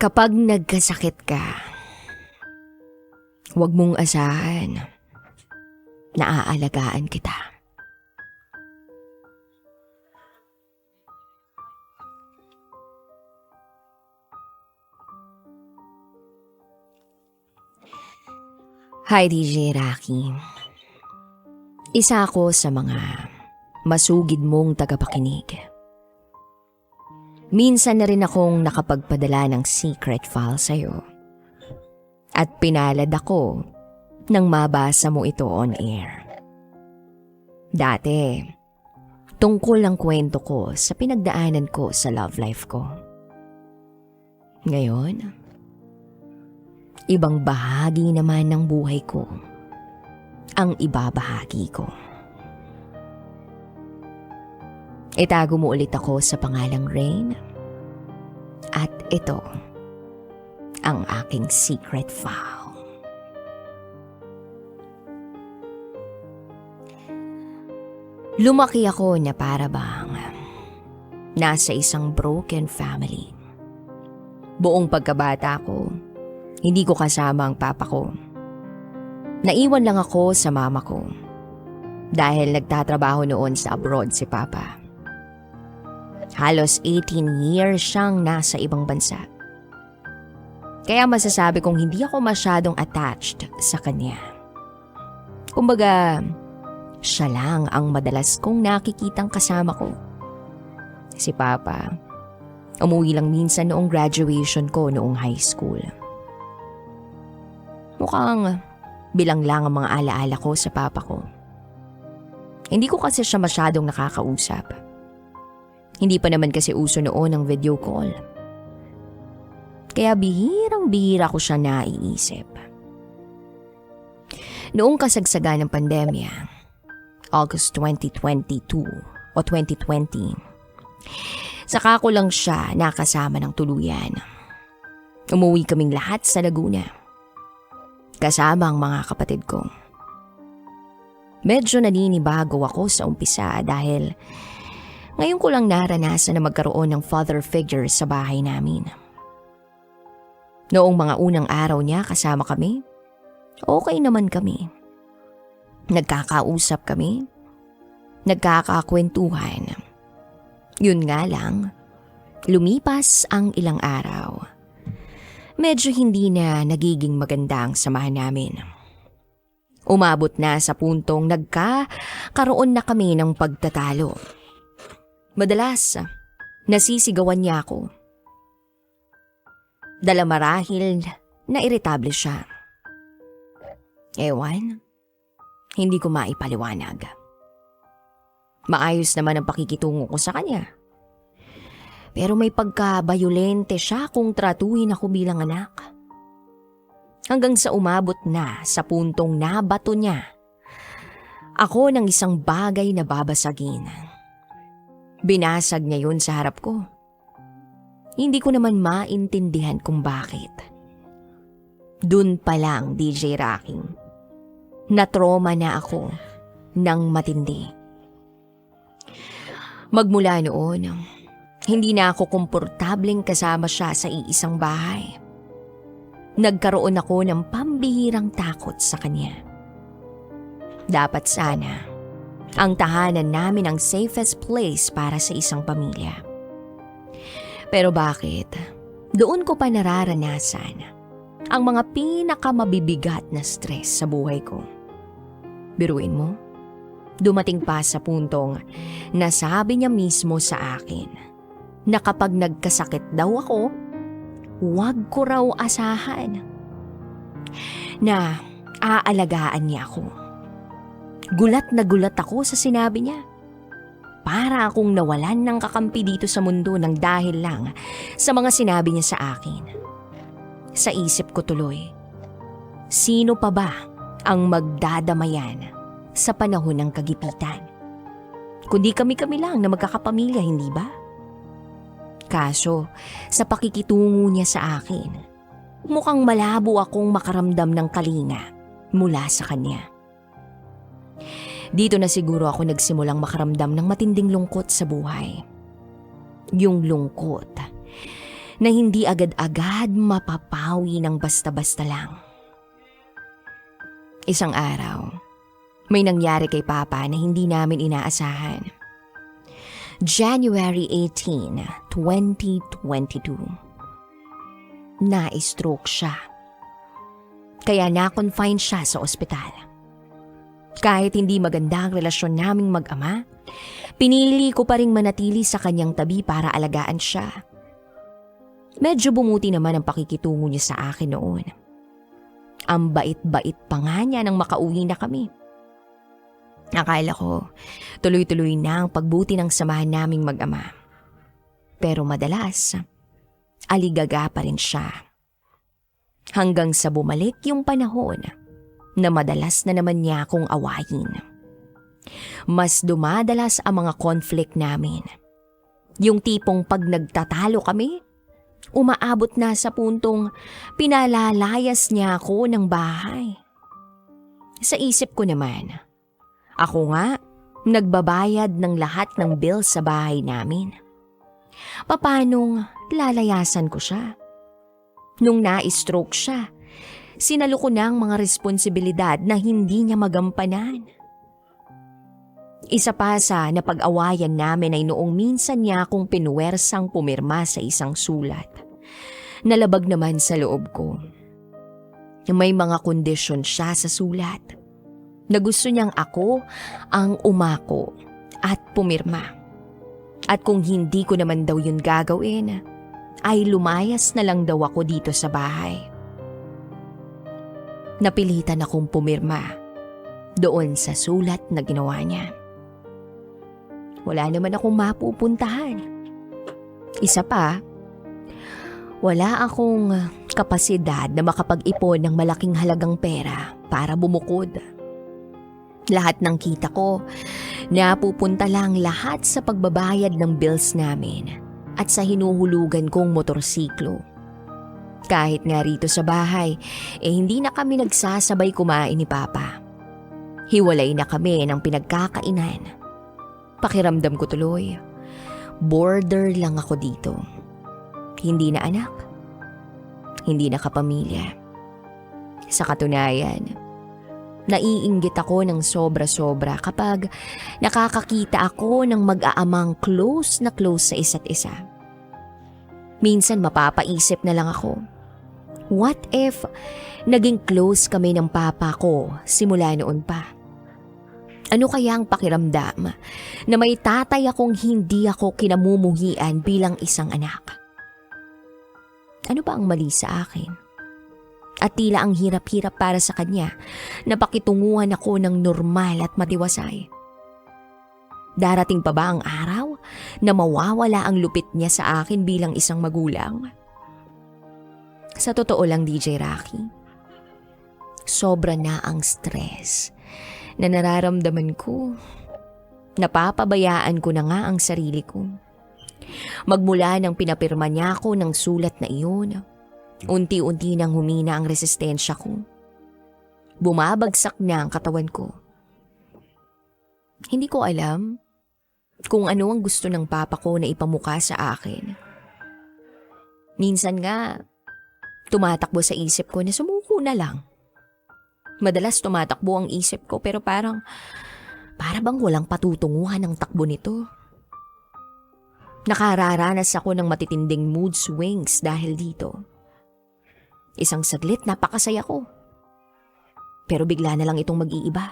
Kapag nagkasakit ka, huwag mong asahan na aalagaan kita. Hi DJ Rocky. Isa ako sa mga masugid mong tagapakinig. Minsan na rin akong nakapagpadala ng secret file sa'yo. At pinalad ako nang mabasa mo ito on air. Dati, tungkol ang kwento ko sa pinagdaanan ko sa love life ko. Ngayon, ibang bahagi naman ng buhay ko ang ibabahagi ko. Itago mo ulit ako sa pangalang Rain at ito ang aking secret file. Lumaki ako na para bang nasa isang broken family. Buong pagkabata ko, hindi ko kasama ang papa ko. Naiwan lang ako sa mama ko dahil nagtatrabaho noon sa abroad si papa. Halos 18 years siyang nasa ibang bansa. Kaya masasabi kong hindi ako masyadong attached sa kanya. Kumbaga, siya lang ang madalas kong nakikitang kasama ko. Si papa, umuwi lang minsan noong graduation ko noong high school. Mukhang bilang lang ang mga alaala ko sa papa ko. Hindi ko kasi siya masyadong nakakausap. Hindi pa naman kasi uso noon ang video call. Kaya bihirang-bihira ko siya naiisip. Noong kasagsagan ng pandemya, August 2022 o 2020, saka ko lang siya nakasama ng tuluyan. Umuwi kaming lahat sa Laguna. Kasama ang mga kapatid ko. Medyo naninibago ako sa umpisa dahil ngayon ko lang naranasan na magkaroon ng father figure sa bahay namin. Noong mga unang araw niya kasama kami, okay naman kami. Nagkakausap kami, nagkakakwentuhan. Yun nga lang, lumipas ang ilang araw. Medyo hindi na nagiging maganda ang samahan namin. Umabot na sa puntong nagkakaroon na kami ng pagtatalo. Madalas, nasisigawan niya ako. Dala marahil na iritable siya. Ewan, hindi ko maipaliwanag. Maayos naman ang pakikitungo ko sa kanya. Pero may pagka-bayolente siya kung tratuhin ako bilang anak. Hanggang sa umabot na sa puntong nabato niya ako ng isang bagay na babasagin. Binasag niya yun sa harap ko. Hindi ko naman maintindihan kung bakit. Dun pa lang, DJ Rocky, na-trauma na ako ng matindi. Magmula noon, hindi na ako komportableng kasama siya sa iisang bahay. Nagkaroon ako ng pambihirang takot sa kanya. Dapat sana ang tahanan namin ang safest place para sa isang pamilya. Pero bakit? Doon ko pa nararanasan ang mga pinakamabibigat na stress sa buhay ko. Biruin mo, dumating pa sa puntong nasabi niya mismo sa akin na kapag nagkasakit daw ako, huwag ko raw asahan na aalagaan niya ako. Gulat na gulat ako sa sinabi niya. Para akong nawalan ng kakampi dito sa mundo ng dahil lang sa mga sinabi niya sa akin. Sa isip ko tuloy, sino pa ba ang magdadamayan sa panahon ng kagipitan? Kundi kami-kami lang na magkakapamilya, hindi ba? Kaso, sa pakikitungo niya sa akin, mukhang malabo akong makaramdam ng kalinga mula sa kanya. Dito na siguro ako nagsimulang makaramdam ng matinding lungkot sa buhay. Yung lungkot na hindi agad-agad mapapawi ng basta-basta lang. Isang araw, may nangyari kay Papa na hindi namin inaasahan. January 18, 2022. Na-stroke siya. Kaya na-confine siya sa ospital. Kahit hindi maganda ang relasyon naming mag-ama, pinili ko pa ring manatili sa kanyang tabi para alagaan siya. Medyo bumuti naman ang pakikitungo niya sa akin noon. Ang bait-bait pa nga niya nang makauwi na kami. Akala ko, tuloy-tuloy na ang pagbuti ng samahan naming mag-ama. Pero madalas, aligaga pa rin siya. Hanggang sa bumalik yung panahon na madalas na naman niya akong awayin. Mas dumadalas ang mga conflict namin. Yung tipong pag nagtatalo kami, umaabot na sa puntong pinalalayas niya ako ng bahay. Sa isip ko naman, ako nga nagbabayad ng lahat ng bills sa bahay namin. Papanong lalayasan ko siya? Nung na-stroke siya, sinalo ko na ang mga responsibilidad na hindi niya magampanan. Isa pa sa napag-awayan namin ay noong minsan niya akong pinuwersang pumirma sa isang sulat. Nalabag naman sa loob ko. May mga kondisyon siya sa sulat na gusto niyang ako ang umako at pumirma. At kung hindi ko naman daw yun gagawin, ay lumayas na lang daw ako dito sa bahay. Napilitan akong pumirma doon sa sulat na ginawa niya. Wala naman akong mapupuntahan. Isa pa, wala akong kapasidad na makapag-ipon ng malaking halagang pera para bumukod. Lahat ng kita ko, napupunta lang lahat sa pagbabayad ng bills namin at sa hinuhulugan kong motorsiklo. Kahit nga rito sa bahay, hindi na kami nagsasabay kumain ni Papa. Hiwalay na kami ng pinagkakainan. Pakiramdam ko tuloy, border lang ako dito. Hindi na anak, hindi na kapamilya. Sa katunayan, naiinggit ako ng sobra-sobra kapag nakakakita ako ng mag-aamang close na close sa isa't isa. Minsan mapapaisip na lang ako, what if naging close kami ng papa ko simula noon pa? Ano kaya ang pakiramdam na may tatay akong hindi ako kinamumuhian bilang isang anak? Ano ba ang mali sa akin? At tila ang hirap-hirap para sa kanya na pakitunguhan ako ng normal at matiwasay. Darating pa ba ang araw na mawawala ang lupit niya sa akin bilang isang magulang? Sa totoo lang, DJ Rocky, sobra na ang stress na nararamdaman ko. Napapabayaan ko na nga ang sarili ko. Magmula nang pinapirma niya ako ng sulat na iyon, unti-unti nang humina ang resistensya ko. Bumabagsak na ang katawan ko. Hindi ko alam kung ano ang gusto ng papa ko na ipamukha sa akin. Minsan nga, tumatakbo sa isip ko na sumuko na lang. Madalas tumatakbo ang isip ko pero para bang walang patutunguhan ang takbo nito. Nakararanas ako ng matitinding mood swings dahil dito. Isang saglit napakasaya ko. Pero bigla na lang itong mag-iiba.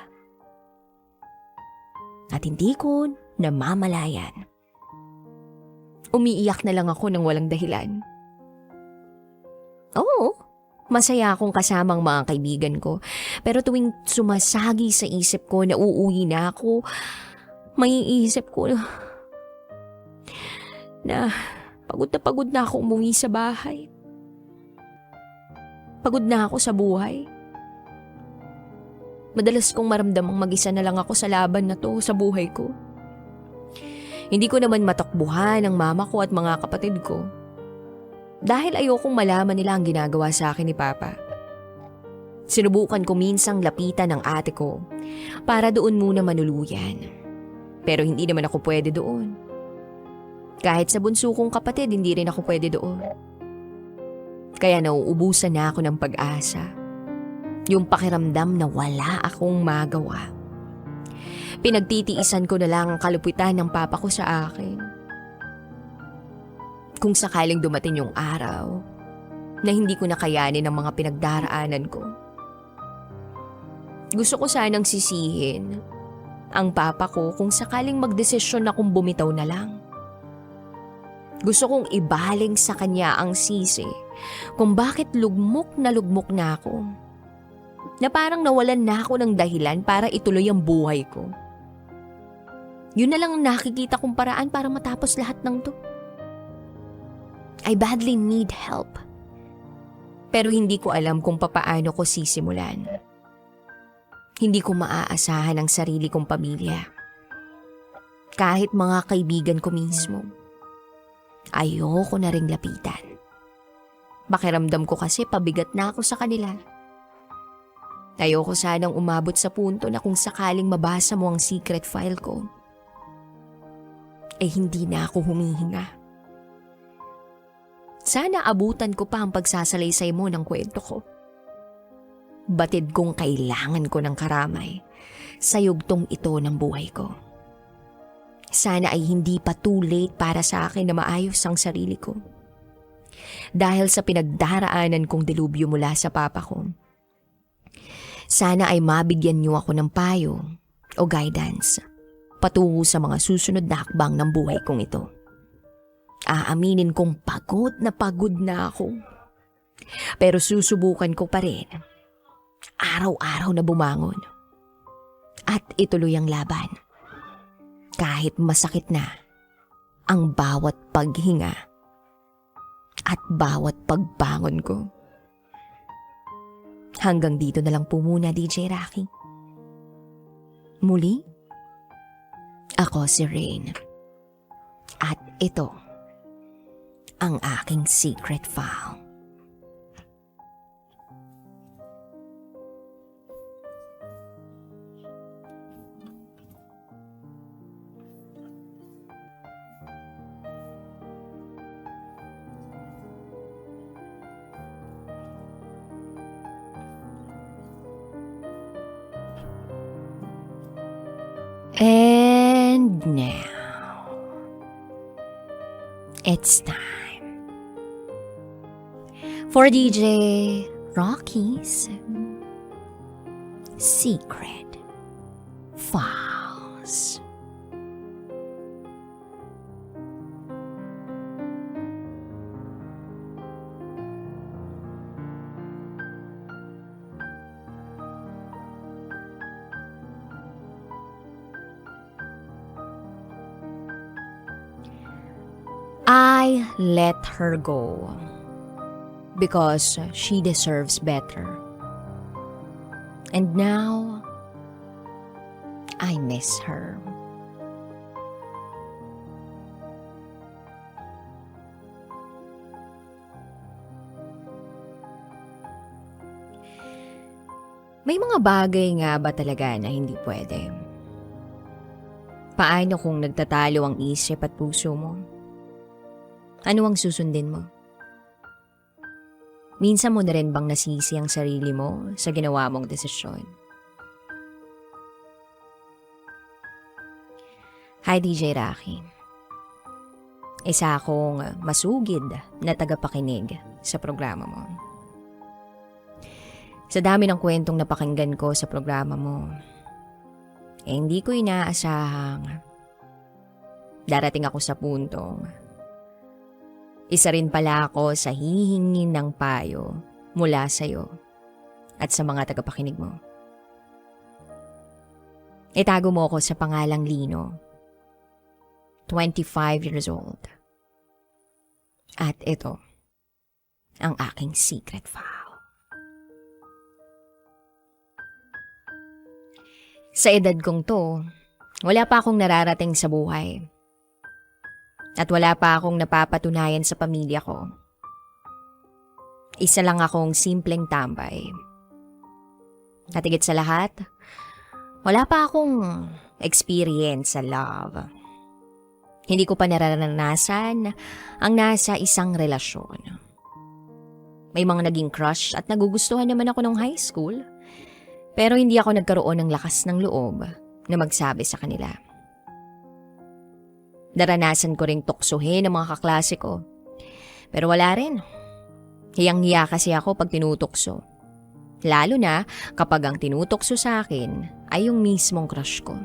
At hindi ko namamalayan. Umiiyak na lang ako ng walang dahilan. Oo, masaya akong kasamang mga kaibigan ko. Pero tuwing sumasagi sa isip ko na uuwi na ako, maiisip ko na pagod na ako umuwi sa bahay. Pagod na ako sa buhay. Madalas kong maramdamang mag-isa na lang ako sa laban na to sa buhay ko. Hindi ko naman matakbuhan ang mama ko at mga kapatid ko. Dahil ayokong malaman nila ang ginagawa sa akin ni Papa. Sinubukan ko minsang lapitan ng ate ko para doon muna manuluyan. Pero hindi naman ako pwede doon. Kahit sa bunso kong kapatid, hindi rin ako pwede doon. Kaya nauubusan na ako ng pag-asa. Yung pakiramdam na wala akong magawa. Pinagtitiisan ko na lang ang kalupitan ng papa ko sa akin. Kung sakaling dumating yung araw na hindi ko nakayanin ang mga pinagdaraanan ko, gusto ko sanang sisihin ang papa ko kung sakaling magdesisyon akong bumitaw na lang. Gusto kong ibaling sa kanya ang sisi kung bakit lugmok na ako. Na parang nawalan na ako ng dahilan para ituloy ang buhay ko. Yun na lang ang nakikita kong paraan para matapos lahat ng to. I badly need help. Pero hindi ko alam kung papaano ko sisimulan. Hindi ko maaasahan ang sarili kong pamilya. Kahit mga kaibigan ko mismo. Ayoko na ring lapitan. Pakiramdam ko kasi pabigat na ako sa kanila. Ayoko sanang umabot sa punto na kung sakaling mabasa mo ang secret file ko, hindi na ako humihinga. Sana abutan ko pa ang pagsasalaysay mo ng kwento ko. Batid kong kailangan ko ng karamay sa yugtong ito ng buhay ko. Sana ay hindi pa too late para sa akin na maayos ang sarili ko. Dahil sa pinagdaraanan kong dilubyo mula sa papa ko. Sana ay mabigyan niyo ako ng payo o guidance patungo sa mga susunod na hakbang ng buhay kong ito. Aaminin kong pagod na ako. Pero susubukan ko pa rin araw-araw na bumangon at ituloy ang laban. Kahit masakit na ang bawat paghinga at bawat pagbangon ko. Hanggang dito na lang po muna, DJ Rocky. Muli, ako si Rain. At ito ang aking secret file. And now, it's time for DJ Rocky's Secret Files. I let her go because she deserves better. And now, I miss her. May mga bagay nga ba talaga na hindi pwede? Paano kung nagtatalo ang isip at puso mo? Ano ang susundin mo? Minsan mo na rin bang nasisi ang sarili mo sa ginawa mong desisyon? Hi DJ Rocky. Isa akong masugid na tagapakinig sa programa mo. Sa dami ng kwentong napakinggan ko sa programa mo, hindi ko inaasahang darating ako sa puntong isa rin pala ako sa hihingin ng payo mula sa'yo at sa mga tagapakinig mo. Itago mo ako sa pangalang Lino, 25 years old. At ito, ang aking secret file. Sa edad kong to, wala pa akong nararating sa buhay. At wala pa akong napapatunayan sa pamilya ko. Isa lang akong simpleng tambay. At higit sa lahat, wala pa akong experience sa love. Hindi ko pa nararanasan ang nasa isang relasyon. May mga naging crush at nagugustuhan naman ako nung high school. Pero hindi ako nagkaroon ng lakas ng loob na magsabi sa kanila. Naranasan ko ring tuksuhin ang mga kaklase ko. Pero wala rin. Hiyang-hiya kasi ako pag tinutukso. Lalo na kapag ang tinutukso sa akin ay yung mismong crush ko.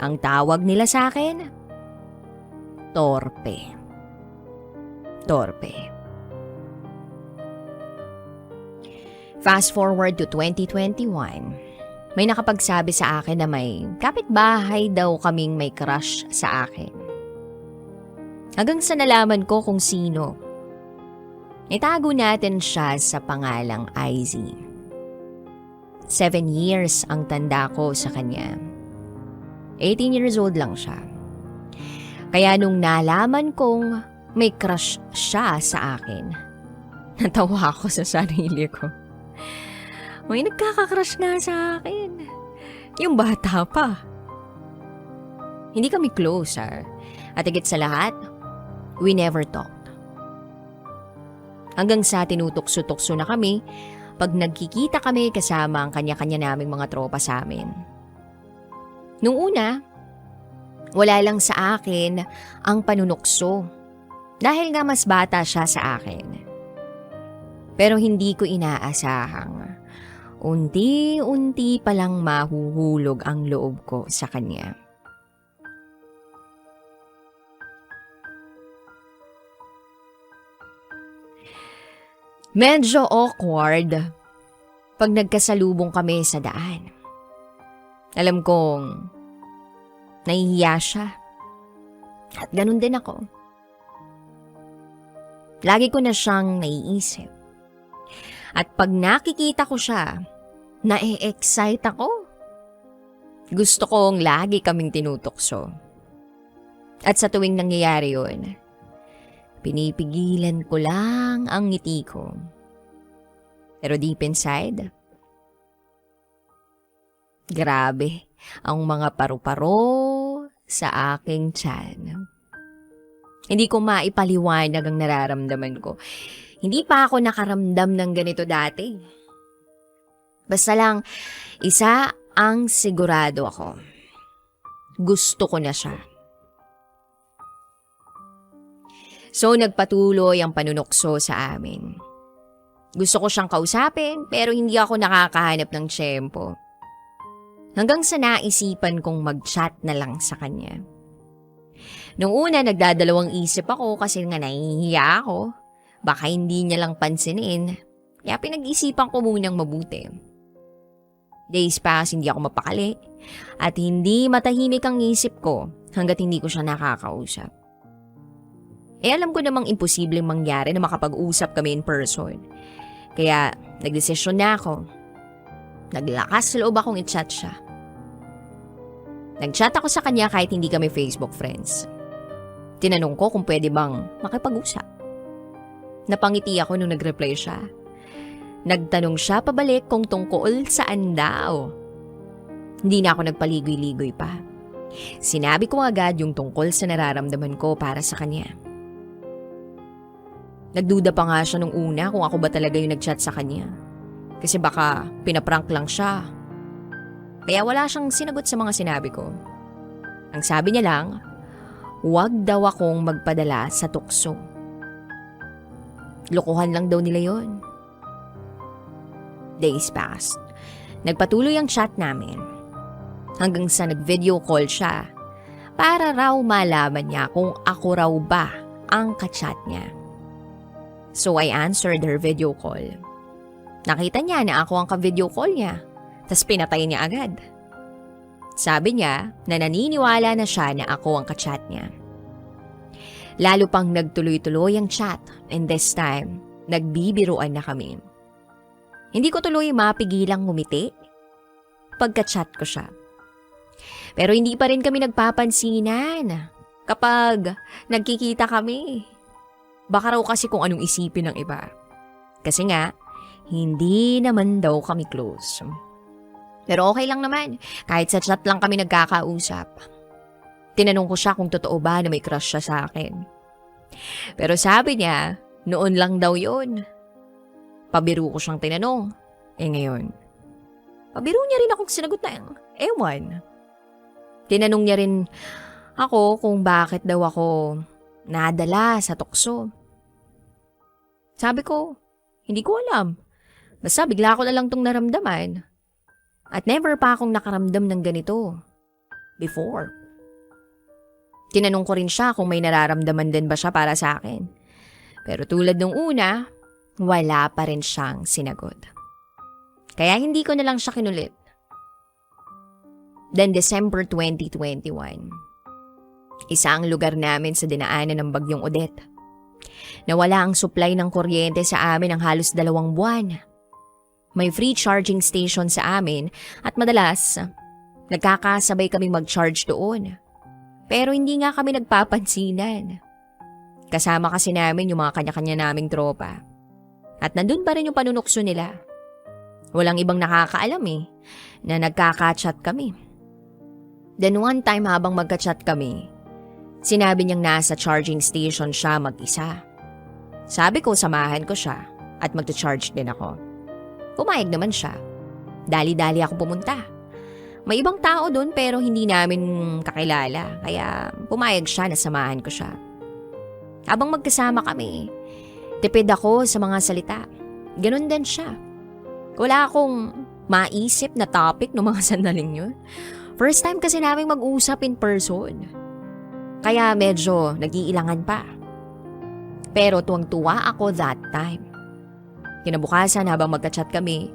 Ang tawag nila sa akin, torpe. Torpe. Fast forward to 2021, may nakapagsabi sa akin na may kapitbahay daw kaming may crush sa akin. Hanggang sa nalaman ko kung sino. Itago natin siya sa pangalang IZ. 7 years ang tanda ko sa kanya. 18 years old lang siya. Kaya nung nalaman kong may crush siya sa akin, natawa ako sa sarili ko. May nagkakakrush nga sa akin. Yung bata pa. Hindi kami close, At higit sa lahat, we never talked. Hanggang sa tinutukso-tukso na kami pag nagkikita kami kasama ang kanya-kanya naming mga tropa sa amin. Nung una, wala lang sa akin ang panunukso dahil nga mas bata siya sa akin. Pero hindi ko inaasahang unti-unti palang mahuhulog ang loob ko sa kanya. Medyo awkward pag nagkasalubong kami sa daan. Alam kong nahihiya siya. At ganun din ako. Lagi ko na siyang naiisip. At pag nakikita ko siya, na-excite ako. Gusto kong lagi kaming tinutokso. At sa tuwing nangyayari yun, pinipigilan ko lang ang ngiti ko. Pero deep inside, grabe ang mga paru-paro sa aking tiyan. Hindi ko maipaliwanag ang nararamdaman ko. Hindi pa ako nakaramdam ng ganito dati. Basta lang, isa ang sigurado ako. Gusto ko na siya. So nagpatuloy ang panunukso sa amin. Gusto ko siyang kausapin pero hindi ako nakakahanap ng tiyempo. Hanggang sa naisipan kong mag-chat na lang sa kanya. Nung una nagdadalawang isip ako kasi nga nahihiya ako. Baka hindi niya lang pansinin. Kaya pinag-isipan ko munang mabuti. Days pass, hindi ako mapakali. At hindi matahimik ang isip ko hanggat hindi ko siya nakakausap. Alam ko namang imposibleng mangyari na makapag-usap kami in person. Kaya nagdesisyon na ako. Naglakas loob akong i-chat siya. Nag-chat ako sa kanya kahit hindi kami Facebook friends. Tinanong ko kung pwede bang makipag-usap. Napangiti ako nung nag-reply siya. Nagtanong siya pabalik kung tungkol saan daw. Hindi na ako nagpaligoy-ligoy pa. Sinabi ko agad yung tungkol sa nararamdaman ko para sa kanya. Nagduda pa nga siya nung una kung ako ba talaga yung nag-chat sa kanya. Kasi baka pinaprank lang siya. Kaya wala siyang sinagot sa mga sinabi ko. Ang sabi niya lang, huwag daw akong magpadala sa tukso. Lokohan lang daw nila yon. Days passed. Nagpatuloy ang chat namin. Hanggang sa nag-video call siya para raw malaman niya kung ako raw ba ang kachat niya. So I answered her video call. Nakita niya na ako ang ka-video call niya. Tas pinatay niya agad. Sabi niya na naniniwala na siya na ako ang kachat niya. Lalo pang nagtuloy-tuloy ang chat and this time, nagbibiruan na kami. Hindi ko tuloy mapigilang ngumiti pagka-chat ko siya. Pero hindi pa rin kami nagpapansinan kapag nagkikita kami. Baka raw kasi kung anong isipin ng iba. Kasi nga, hindi naman daw kami close. Pero okay lang naman, kahit sa chat lang kami nagkakausap. Tinanong ko siya kung totoo ba na may crush siya sa akin. Pero sabi niya, Noon lang daw yun. Pabiro ko siyang tinanong. Ngayon, pabiro niya rin akong sinagot na, ewan. Tinanong niya rin ako kung bakit daw ako nadala sa tukso. Sabi ko, hindi ko alam. Basta bigla ko na lang tong naramdaman. At never pa akong nakaramdam ng ganito before. Tinanong ko rin siya kung may nararamdaman din ba siya para sa akin. Pero tulad nung una, wala pa rin siyang sinagot. Kaya hindi ko na lang siya kinulit. Then December 2021, isa ang lugar namin sa dinaanan ng bagyong Odette. Nawala ang supply ng kuryente sa amin ng halos 2 buwan. May free charging station sa amin at madalas, nagkakasabay kaming mag-charge doon. Pero hindi nga kami nagpapansinan. Kasama kasi namin yung mga kanya-kanya naming tropa. At nandun pa rin yung panunukso nila. Walang ibang nakakaalam na nagkaka-chat kami. Then one time habang magka-chat kami, sinabi niyang nasa charging station siya mag-isa. Sabi ko samahan ko siya at magta-charge din ako. Pumayag naman siya. Dali-dali ako pumunta. May ibang tao doon pero hindi namin kakilala kaya pumayag siya na samahan ko siya. Habang magkasama kami, tipid ako sa mga salita. Ganon din siya. Wala akong maisip na topic ng mga sandaling yun. First time kasi namin mag-usap in person. Kaya medyo nag-iilangan pa. Pero tuwang-tuwa ako that time. Kinabukasan habang magka-chat kami,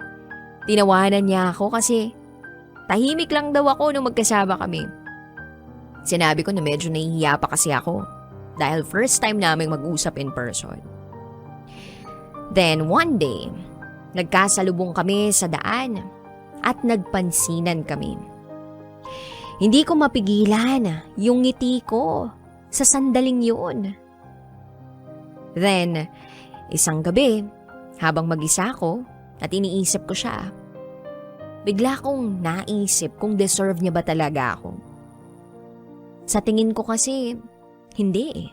tinawanan niya ako kasi tahimik lang daw ako nung magkasama kami. Sinabi ko na medyo nahihiya pa kasi ako dahil first time naming mag-usap in person. Then one day, nagkasalubong kami sa daan at nagpansinan kami. Hindi ko mapigilan yung ngiti ko sa sandaling yun. Then, isang gabi, habang mag-isa ako at iniisip ko siya, bigla kong naisip kung deserve niya ba talaga ako. Sa tingin ko kasi, hindi.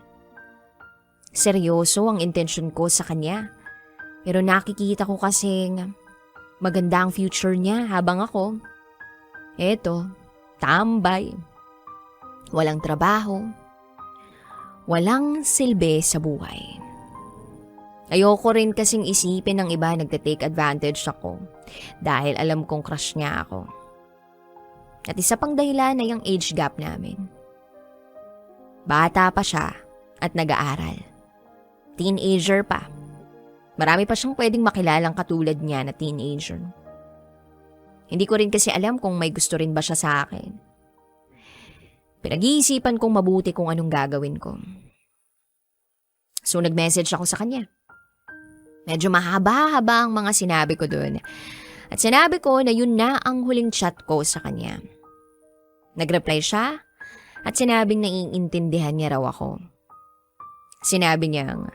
Seryoso ang intensyon ko sa kanya. Pero nakikita ko kasing maganda ang future niya habang ako, eto, tambay, walang trabaho, walang silbi sa buhay. Ayoko rin kasing isipin ng iba nagte-take advantage ako dahil alam kong crush niya ako. At isa pang dahilan ay ang age gap namin. Bata pa siya at nag-aaral. Teenager pa. Marami pa siyang pwedeng makilalang katulad niya na teenager. Hindi ko rin kasi alam kung may gusto rin ba siya sa akin. Pinag-iisipan kong mabuti kung anong gagawin ko. So nag-message ako sa kanya. Medyo mahaba-haba ang mga sinabi ko doon. At sinabi ko na yun na ang huling chat ko sa kanya. Nag-reply siya at sinabing naiintindihan niya raw ako. Sinabi niyang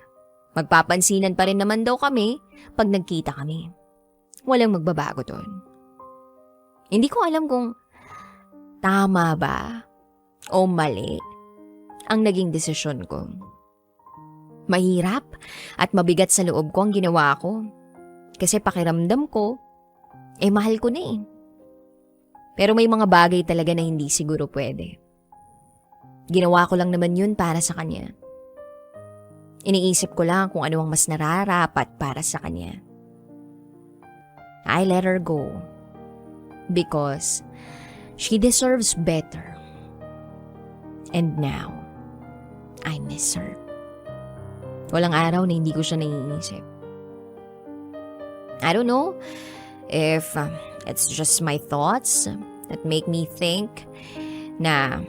magpapansinan pa rin naman daw kami pag nagkita kami. Walang magbabago doon. Hindi ko alam kung tama ba o mali ang naging desisyon ko. Mahirap at mabigat sa loob ko ang ginawa ko. Kasi pakiramdam ko, mahal ko na . Pero may mga bagay talaga na hindi siguro pwede. Ginawa ko lang naman yun para sa kanya. Iniisip ko lang kung ano ang mas nararapat para sa kanya. I let her go. Because she deserves better. And now, I miss her. Walang araw na hindi ko siya naiisip. I don't know if it's just my thoughts that make me think na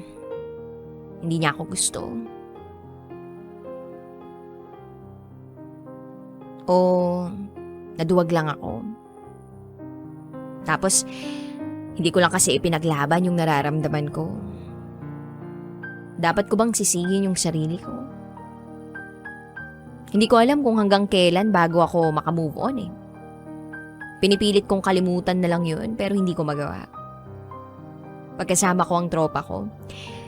hindi niya ako gusto. O naduwag lang ako. Tapos, hindi ko lang kasi ipinaglaban yung nararamdaman ko. Dapat ko bang sisihin yung sarili ko? Hindi ko alam kung hanggang kailan bago ako makamove on . Pinipilit kong kalimutan na lang yun pero hindi ko magawa. Pagkasama ko ang tropa ko,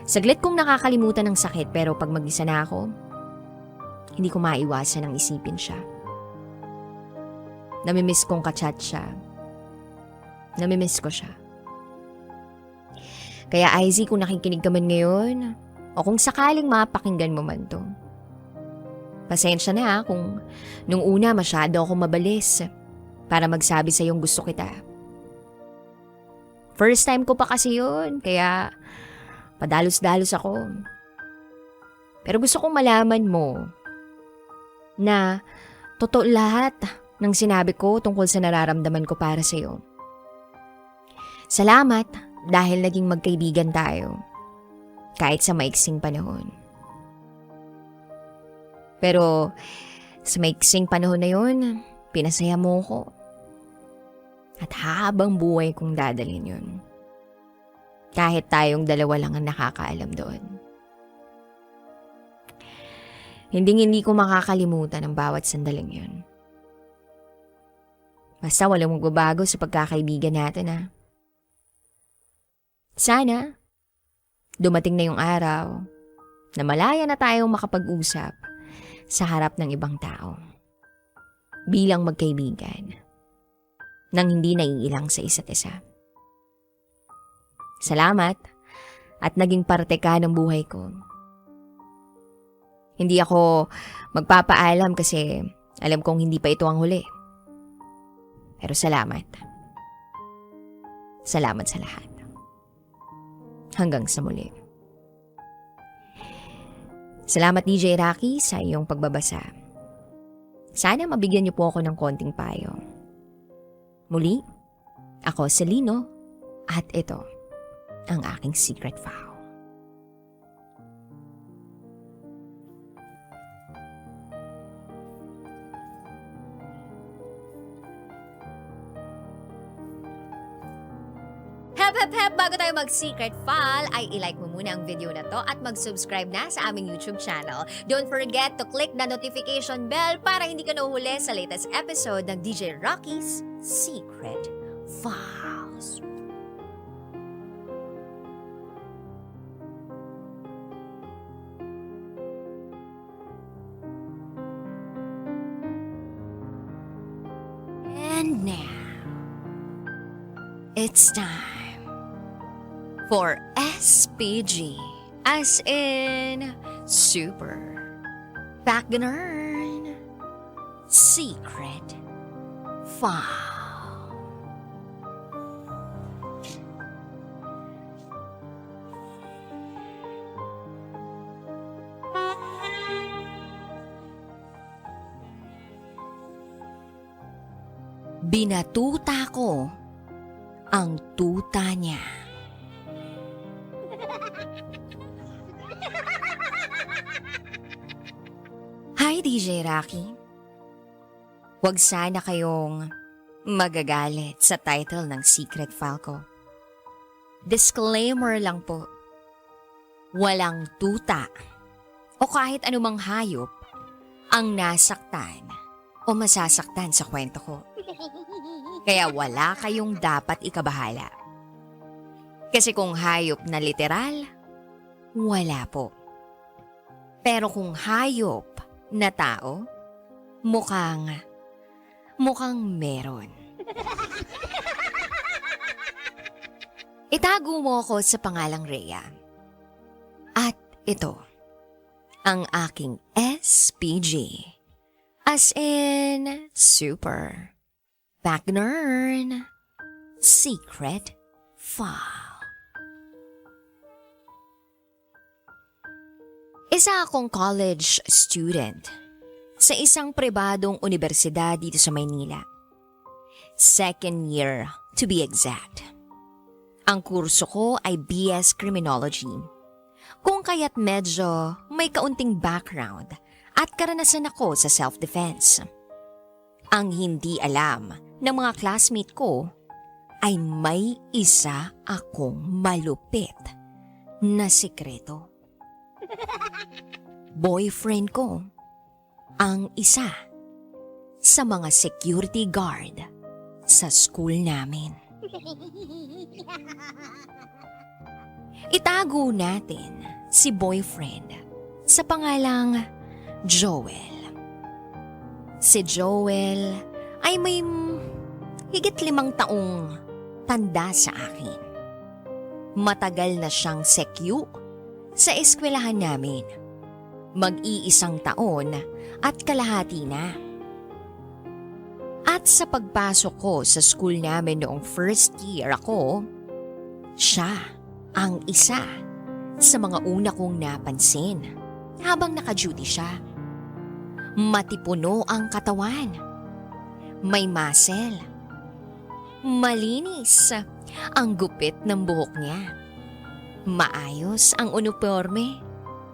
saglit kong nakakalimutan ng sakit pero pag mag-isa na ako, hindi ko maiwasan ang isipin siya. Namimiss kong kachat siya. Namimiss ko siya. Kaya Izzy, kung nakikinig ka man ngayon, o kung sakaling mapakinggan mo man to, pasensya na kung nung una masyado ako mabalis para magsabi sa iyong gusto kita. First time ko pa kasi yun, kaya padalos-dalos ako. Pero gusto kong malaman mo na totoo lahat ng sinabi ko tungkol sa nararamdaman ko para sa iyo. Salamat dahil naging magkaibigan tayo kahit sa maiksing panahon. Pero sa maiksing panahon na yun, pinasaya mo ko. At habang buhay kong dadalhin yun. Kahit tayong dalawa lang ang nakakaalam doon. Hindi ko makakalimutan ang bawat sandaling yun. Basta walang magbabago sa pagkakaibigan natin Sana, dumating na yung araw na malaya na tayong makapag-usap sa harap ng ibang tao. Bilang magkaibigan, nang hindi naiilang sa isa't isa. Salamat at naging parte ka ng buhay ko. Hindi ako magpapaalam kasi alam kong hindi pa ito ang huli. Pero salamat. Salamat sa lahat. Hanggang sa muli. Salamat DJ Rocky sa iyong pagbabasa. Sana mabigyan niyo po ako ng konting payo. Muli, ako si Lino at ito ang aking secret file. Hep, bago tayo mag-secret file, ay ilike mo muna ang video na to at mag-subscribe na sa aming YouTube channel. Don't forget to click the notification bell para hindi ka nahuhuli sa latest episode ng DJ Rocky's Secret Files. And now, it's time for SPG, as in Super Backnern Secret File. Binatuta ko ang tuta niya. Hi DJ Rocky. Huwag sana kayong magagalit sa title ng secret file ko. Disclaimer lang po. Walang tuta o kahit anumang hayop ang nasaktan o masasaktan sa kwento ko. Kaya wala kayong dapat ikabahala. Kasi kung hayop na literal, wala po. Pero kung hayop na tao, mukhang meron. Itago mo ako sa pangalang Rhea. At ito, ang aking SPG. As in, Super Backnern Secret File. Isa akong college student sa isang pribadong universidad dito sa Maynila. Second year, to be exact. Ang kurso ko ay BS Criminology. Kung kaya't medyo may kaunting background at karanasan ako sa self-defense. Ang hindi alam ng mga classmate ko ay may isa akong malupit na sikreto. Boyfriend ko ang isa sa mga security guard sa school namin. Itago natin si boyfriend sa pangalang Joel. Si Joel ay may higit 5 taong tanda sa akin. Matagal na siyang sekyu sa eskwelahan namin. Mag-iisang taon at kalahati na. At sa pagpasok ko sa school namin noong first year ako, siya ang isa sa mga una kong napansin habang naka-duty siya. Matipuno ang katawan. May muscle. Malinis ang gupit ng buhok niya. Maayos ang uniforme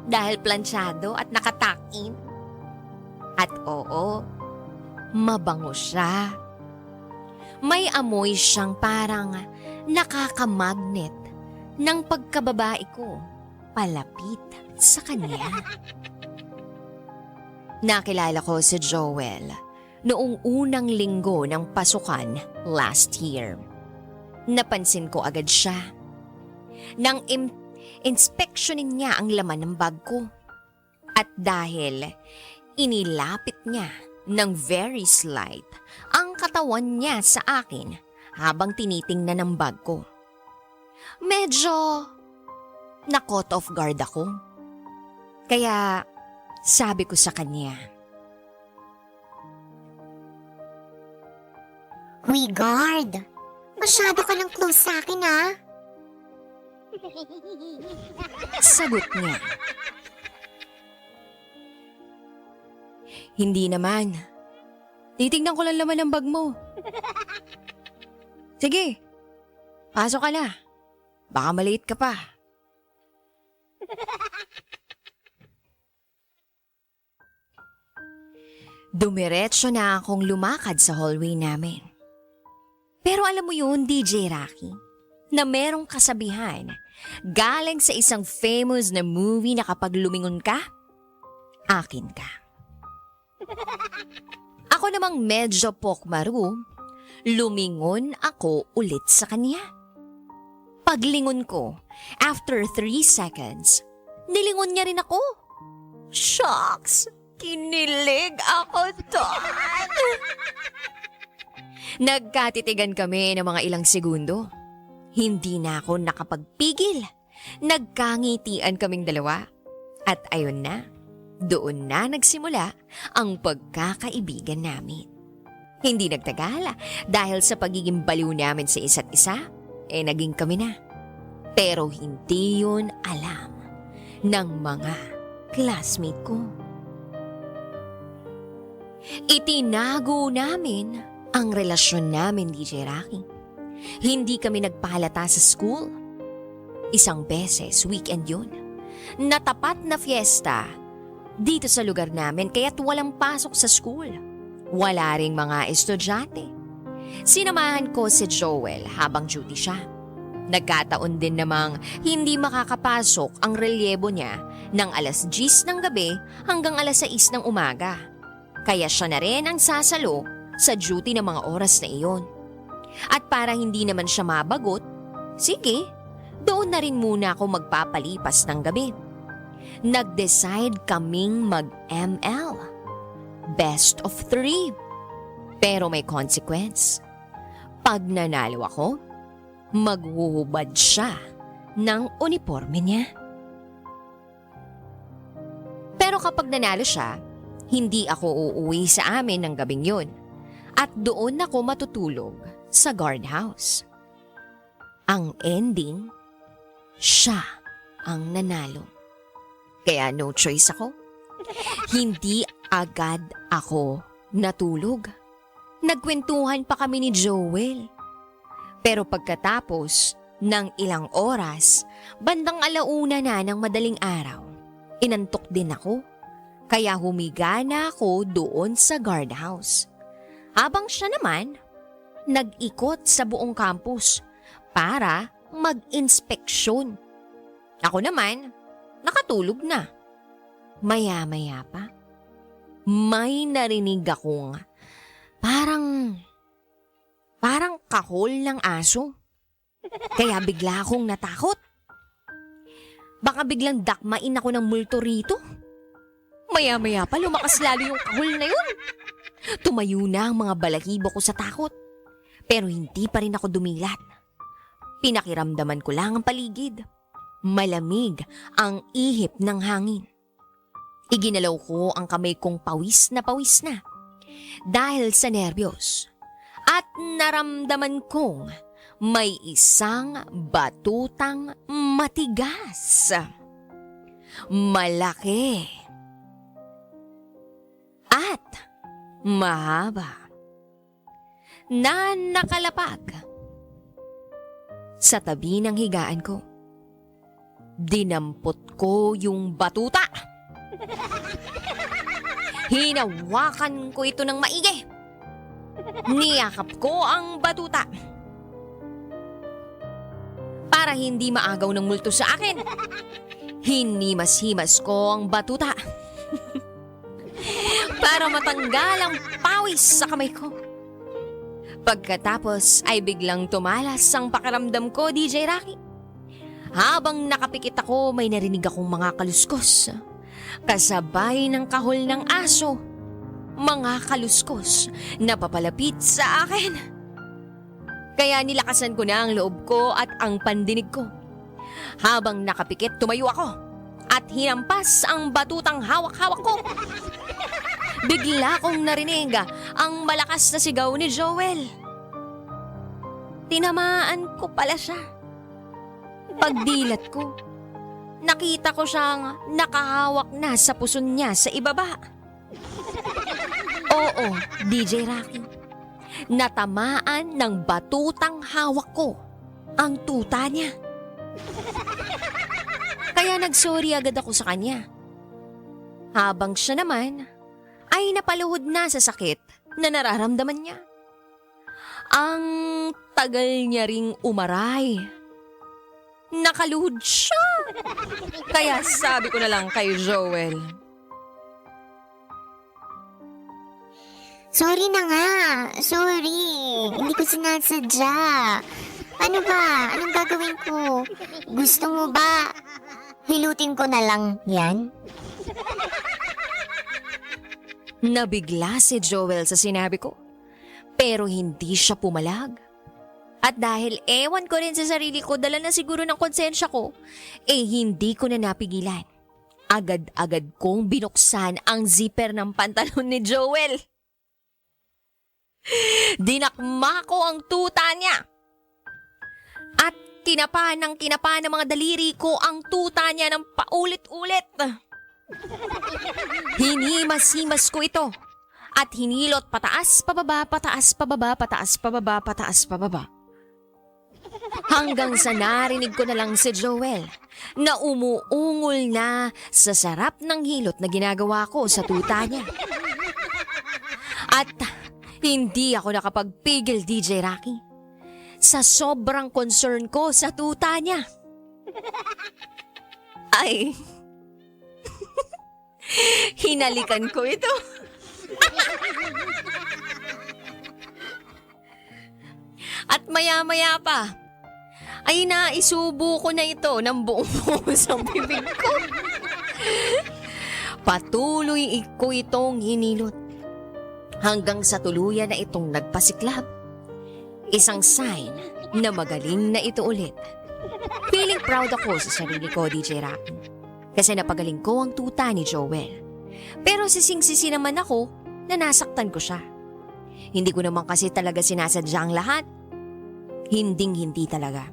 dahil planchado at nakatakin. At oo, mabango siya. May amoy siyang parang nakakamagnet ng pagkababae ko palapit sa kanya. Nakilala ko si Joel noong unang linggo ng pasukan last year. Napansin ko agad siya. Nang inspeksyonin niya ang laman ng bag ko. At dahil inilapit niya ng very slight ang katawan niya sa akin habang tinitingnan ang bag ko. Medyo na-caught off guard ako. Kaya sabi ko sa kanya, Uy, guard! Masyado ka lang close sa akin, ha? sagot niya. Hindi naman. Titignan ko lang laman ng bag mo. Sige, pasok ka na. Baka maliit ka pa. Dumiretso na akong lumakad sa hallway namin. Pero alam mo yun, DJ Rocky, na merong kasabihan galing sa isang famous na movie na kapag lumingon ka, akin ka. Ako namang medyo pokmaru, lumingon ako ulit sa kanya. Paglingon ko, after 3 seconds, nilingon niya rin ako. Shucks! Kinilig ako doon. Nagkatitigan kami ng mga ilang segundo. Hindi na ako nakapagpigil. Nagkangitian kaming dalawa. At ayun na, doon na nagsimula ang pagkakaibigan namin. Hindi nagtagal dahil sa pagiging baliw namin sa isa't isa, naging kami na. Pero hindi yun alam ng mga classmate ko. Itinago namin ang relasyon namin, DJ Rocky. Hindi kami nagpahalata sa school. Isang beses, weekend yun. Natapat na fiesta dito sa lugar namin kaya't walang pasok sa school. Wala ring mga estudyante. Sinamahan ko si Joel habang duty siya. Nagkataon din namang hindi makakapasok ang reliyebo niya ng alas 10 ng gabi hanggang alas 6 ng umaga. Kaya siya na rin ang sasalo sa duty ng mga oras na iyon. At para hindi naman siya mabagot, sige, doon na rin muna ako magpapalipas ng gabi. Nag-decide kaming mag-ML. Best of 3. Pero may consequence. Pag nanalo ako, maghuhubad siya ng uniforme niya. Pero kapag nanalo siya, hindi ako uuwi sa amin ng gabing yun at doon ako matutulog sa guardhouse. Ang ending, siya ang nanalo. Kaya no choice ako. Hindi agad ako natulog. Nagkwentuhan pa kami ni Joel. Pero pagkatapos ng ilang oras, bandang 1:00 na ng madaling araw, inantok din ako. Kaya humiga na ako doon sa guardhouse. Habang siya naman, nag-ikot sa buong campus para mag-inspeksyon. Ako naman, nakatulog na. Maya-maya pa, may narinig akong parang kahol ng aso. Kaya bigla akong natakot. Baka biglang dakmain ako ng multo rito. Maya-maya pa lumakas lalo yung kahol na yun. Tumayo na ang mga balahibo ko sa takot. Pero hindi pa rin ako dumilat. Pinakiramdaman ko lang ang paligid. Malamig ang ihip ng hangin. Iginalaw ko ang kamay kong pawis na dahil sa nerbiyos. At naramdaman kong may isang batutang matigas. Malaki. At mahaba. Na nakalapag sa tabi ng higaan ko. Dinampot ko yung batuta. Hinawakan ko ito ng maigi. Niyakap ko ang batuta. Para hindi maagaw ng multo sa akin, hinimas-himas ko ang batuta. Para matanggal ang pawis sa kamay ko. Pagkatapos ay biglang tumalas ang pakiramdam ko, DJ Rocky. Habang nakapikit ako, may narinig akong mga kaluskos. Kasabay ng kahol ng aso. Mga kaluskos na papalapit sa akin. Kaya nilakasan ko na ang loob ko at ang pandinig ko. Habang nakapikit, tumayo ako at hinampas ang batutang hawak-hawak ko. Bigla kong narinig ang malakas na sigaw ni Joel. Tinamaan ko pala siya. Pagdilat ko, nakita ko siyang nakahawak na sa puson niya sa ibaba. Oo, DJ Rocky. Natamaan ng batutang hawak ko ang tuta niya. Kaya nagsorry agad ako sa kanya. Habang siya naman ay napaluhod na sa sakit na nararamdaman niya. Ang tagal niya ring umaray. Nakaluhod siya. Kaya sabi ko na lang kay Joel. Sorry na nga. Sorry. Hindi ko sinasadya. Ano ba? Anong gagawin ko? Gusto mo ba hilutin ko na lang yan? Nabigla si Joel sa sinabi ko. Pero hindi siya pumalag. At dahil ewan ko rin sa sarili ko, dala na siguro ng konsensya ko, hindi ko na napigilan. Agad-agad kong binuksan ang zipper ng pantalon ni Joel. Dinakma ko ang tuta niya. At kinapa ng mga daliri ko ang tuta niya ng paulit-ulit. Hinimas-himas ko ito at hinilot pataas, pababa, pataas, pababa, pataas, pababa, pataas, pababa. Hanggang sa narinig ko na lang si Joel na umuungol na sa sarap ng hilot na ginagawa ko sa tuta niya. At hindi ako nakapagpigil, DJ Rocky, sa sobrang concern ko sa tuta niya. Ay, hinalikan ko ito. At maya-maya pa, ay naisubo ko na ito ng buong buhos ang bibig ko. Patuloy ko itong hinilot hanggang sa tuluyan na itong nagpasiklab. Isang sign na magaling na ito ulit. Feeling proud ako sa sarili ko, DJ Rocky, kasi napagaling ko ang tuta ni Joel. Pero sising-sisi naman ako na nasaktan ko siya. Hindi ko naman kasi talaga sinasadya ang lahat. Hinding-hindi talaga.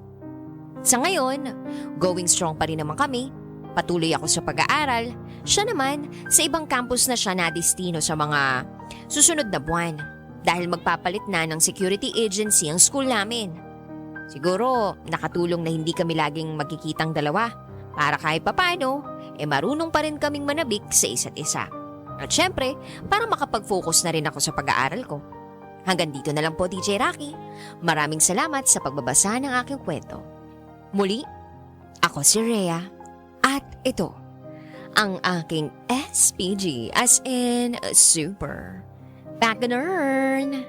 Sa ngayon, going strong pa rin naman kami. Patuloy ako sa pag-aaral. Siya naman, sa ibang campus na siya na destino sa mga susunod na buwan. Dahil magpapalit na ng security agency ang school namin. Siguro, nakatulong na hindi kami laging magkikitang dalawa. Para kahit papano, marunong pa rin kaming manabik sa isa't isa. At syempre, para makapag-focus na rin ako sa pag-aaral ko. Hanggang dito na lang po, DJ Rocky. Maraming salamat sa pagbabasa ng aking kwento. Muli, ako si Rhea at ito ang aking SPG as in Super Baganern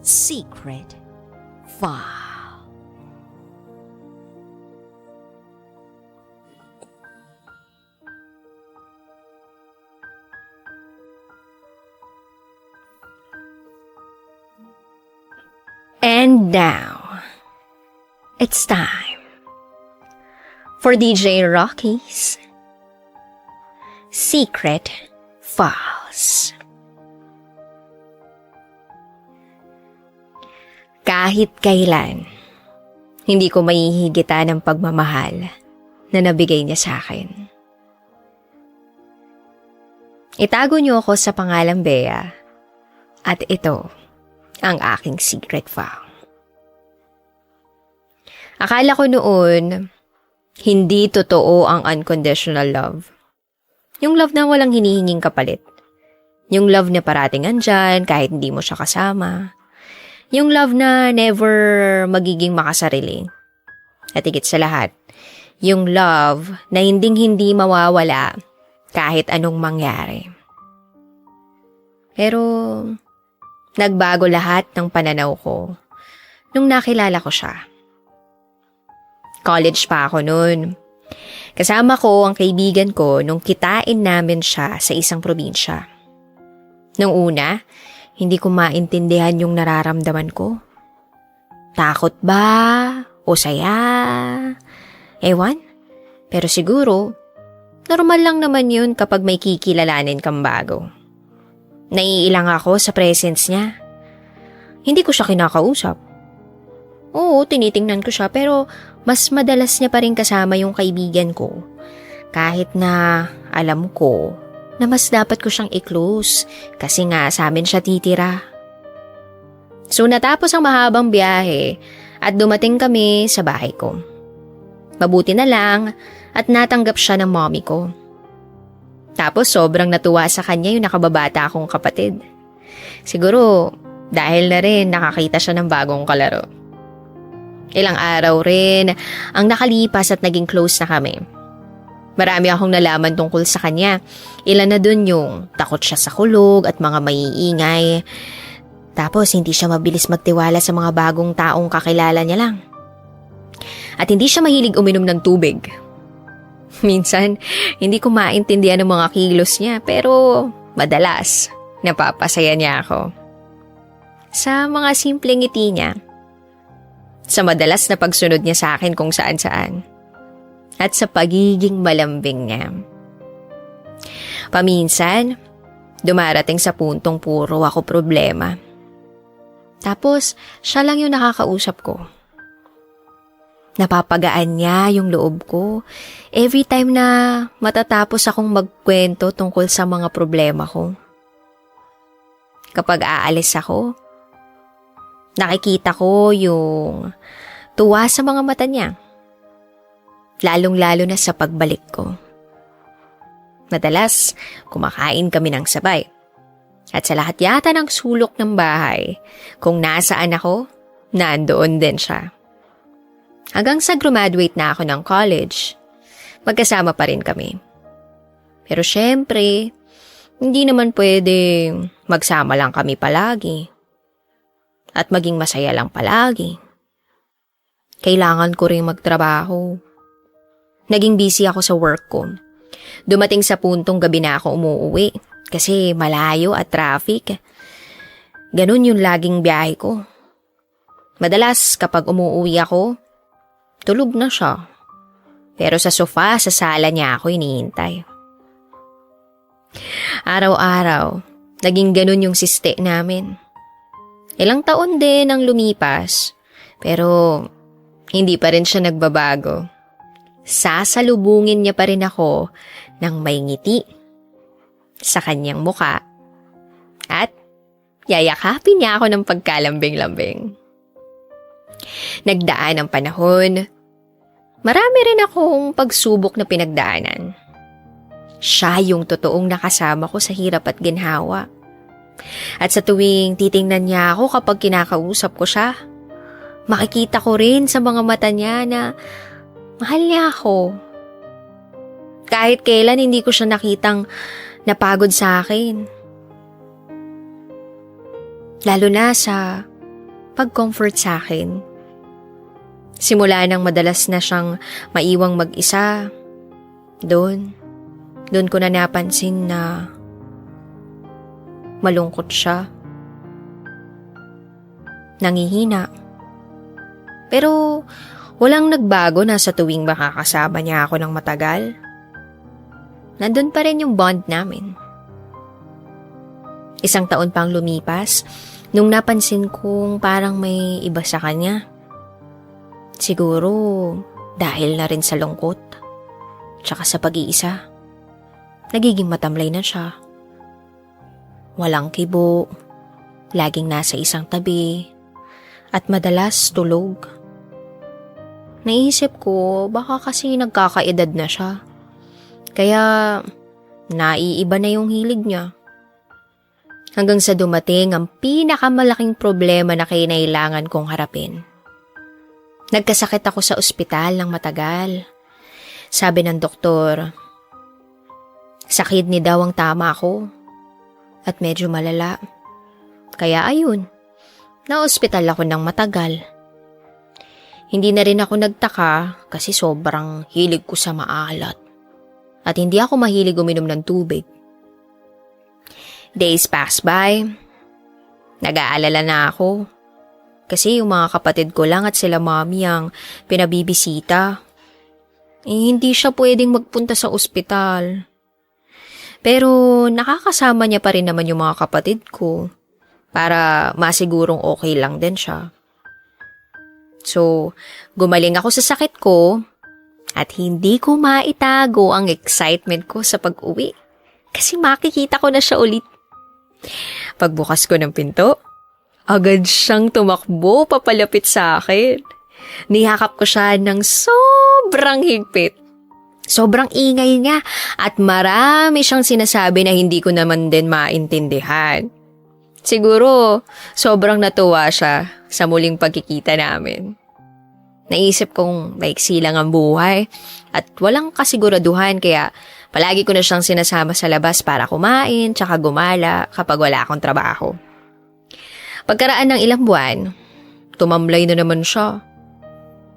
Secret File. And now, it's time for DJ Rocky's Secret Files. Kahit kailan, hindi ko maihigitan ang pagmamahal na nabigay niya sa akin. Itago niyo ako sa pangalang Bea at ito ang aking secret file. Akala ko noon, hindi totoo ang unconditional love. Yung love na walang hinihinging kapalit. Yung love na parating andyan kahit hindi mo siya kasama. Yung love na never magiging makasarili. At higit sa lahat, yung love na hinding-hindi mawawala kahit anong mangyari. Pero nagbago lahat ng pananaw ko nung nakilala ko siya. College pa ako noon. Kasama ko ang kaibigan ko nung kitain namin siya sa isang probinsya. Nung una, hindi ko maintindihan yung nararamdaman ko. Takot ba? O saya? Ewan. Pero siguro, normal lang naman yun kapag may kikilalanin kang bago. Naiilang ako sa presence niya. Hindi ko siya kinakausap. Oo, tinitingnan ko siya pero mas madalas niya pa rin kasama yung kaibigan ko. Kahit na alam ko na mas dapat ko siyang i-close kasi nga sa amin siya titira. So natapos ang mahabang biyahe at dumating kami sa bahay ko. Mabuti na lang at natanggap siya ng mommy ko. Tapos sobrang natuwa sa kanya yung nakababata akong kapatid. Siguro dahil na rin nakakita siya ng bagong kalaro. Ilang araw rin ang nakalipas at naging close na kami. Marami akong nalaman tungkol sa kanya. Ilan na dun yung takot siya sa kulog at mga maiingay. Tapos hindi siya mabilis magtiwala sa mga bagong taong kakilala niya lang. At hindi siya mahilig uminom ng tubig. Minsan, hindi ko maintindihan ang mga kilos niya pero madalas, napapasaya niya ako. Sa mga simpleng ngiti niya, sa madalas na pagsunod niya sa akin kung saan-saan, at sa pagiging malambing niya. Paminsan, dumarating sa puntong puro ako problema. Tapos, siya lang yung nakakausap ko. Napapagaan niya yung loob ko every time na matatapos akong magkwento tungkol sa mga problema ko. Kapag aalis ako, nakikita ko yung tuwa sa mga mata niya. Lalong-lalo na sa pagbalik ko. Madalas, kumakain kami ng sabay. At sa lahat yata ng sulok ng bahay, kung nasaan ako, nandoon din siya. Hanggang sa graduate na ako ng college, magkasama pa rin kami. Pero syempre, hindi naman pwedeng magsama lang kami palagi. At maging masaya lang palagi. Kailangan ko rin magtrabaho. Naging busy ako sa work ko. Dumating sa puntong gabi na ako umuuwi kasi malayo at traffic. Ganun yung laging biyahe ko. Madalas kapag umuuwi ako, tulog na siya. Pero sa sofa, sa sala niya ako hinihintay. Araw-araw, naging ganun yung siste namin. Ilang taon din ang lumipas, pero hindi pa rin siya nagbabago. Sasalubungin niya pa rin ako ng may ngiti sa kanyang muka at yayakapin niya ako ng pagkalambing-lambing. Nagdaan ang panahon. Marami rin akong pagsubok na pinagdaanan. Siya yung totoong nakasama ko sa hirap at ginhawa. At sa tuwing titingnan niya ako kapag kinakausap ko siya, makikita ko rin sa mga mata niya na mahal niya ako. Kahit kailan hindi ko siya nakitang napagod sa akin. Lalo na sa pag-comfort sa akin. Simula nang madalas na siyang maiwang mag-isa, doon ko na napansin na malungkot siya. nangihina. Pero walang nagbago na sa tuwing makakasama niya ako ng matagal. Nandun pa rin yung bond namin. Isang taon pang lumipas nung napansin kong parang may iba sa kanya. Siguro dahil na rin sa lungkot, tsaka sa pag-iisa. Nagiging matamlay na siya. Walang kibo, laging nasa isang tabi, at madalas tulog. Naisip ko baka kasi nagkakaedad na siya. Kaya naiiba na yung hilig niya. Hanggang sa dumating ang pinakamalaking problema na kinailangan kong harapin. Nagkasakit ako sa ospital ng matagal. Sabi ng doktor, sa kidney daw ang tama ko at medyo malala. Kaya ayun, na-ospital ako ng matagal. Hindi na rin ako nagtaka kasi sobrang hilig ko sa maalat. At hindi ako mahilig uminom ng tubig. Days pass by. Nag-aalala na ako. Kasi yung mga kapatid ko lang at sila mami ang pinabibisita. Hindi siya pwedeng magpunta sa ospital. Pero nakakasama niya pa rin naman yung mga kapatid ko para masigurong okay lang din siya. So, gumaling ako sa sakit ko at hindi ko maitago ang excitement ko sa pag-uwi kasi makikita ko na siya ulit. Pagbukas ko ng pinto, agad siyang tumakbo papalapit sa akin. Nihakap ko siya ng sobrang higpit. Sobrang ingay niya at marami siyang sinasabi na hindi ko naman din maintindihan. Siguro, sobrang natuwa siya sa muling pagkikita namin. Naisip kong maiksi lang ang buhay at walang kasiguraduhan kaya palagi ko na siyang sinasama sa labas para kumain tsaka gumala kapag wala akong trabaho. Pagkaraan ng ilang buwan, tumamlay na naman siya.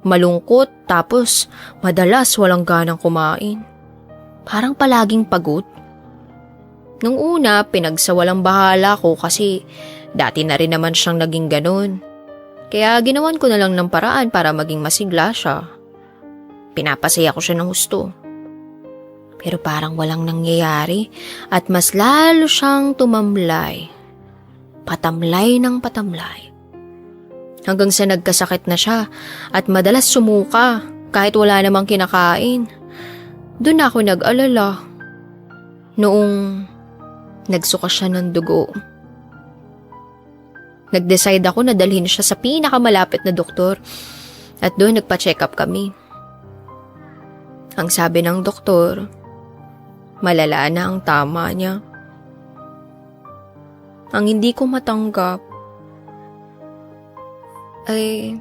Malungkot tapos madalas walang ganang kumain. Parang palaging pagod. Nung una, pinagsawalang bahala ko kasi dati na rin naman siyang naging ganun. Kaya ginawan ko na lang ng paraan para maging masigla siya. Pinapasaya ko siya ng husto. Pero parang walang nangyayari at mas lalo siyang tumamlay. Patamlay ng patamlay. Hanggang sa nagkasakit na siya at madalas sumuka kahit wala namang kinakain. Doon ako nag-alala. Noong nagsuka siya ng dugo. Nag-decide ako na dalhin siya sa pinakamalapit na doktor at doon nagpa-check up kami. Ang sabi ng doktor, malala na ang tama niya. Ang hindi ko matanggap ay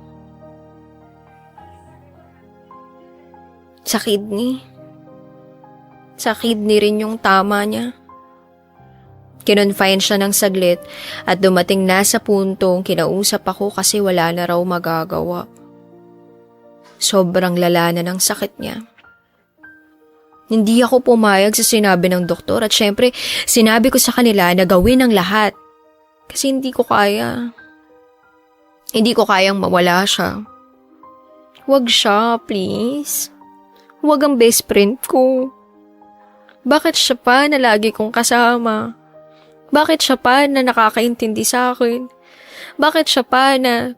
sa kidney. Sa kidney rin yung tama niya. Kinonfine siya ng saglit at dumating na sa puntong kinausap ako kasi wala na raw magagawa. Sobrang lala na ng sakit niya. Hindi ako pumayag sa sinabi ng doktor at syempre sinabi ko sa kanila na gawin ang lahat. Kasi hindi ko kaya. Hindi ko kayang mawala siya. Huwag siya, please. Huwag ang best friend ko. Bakit siya pa na lagi kong kasama? Bakit siya pa na nakakaintindi sa akin? Bakit siya pa na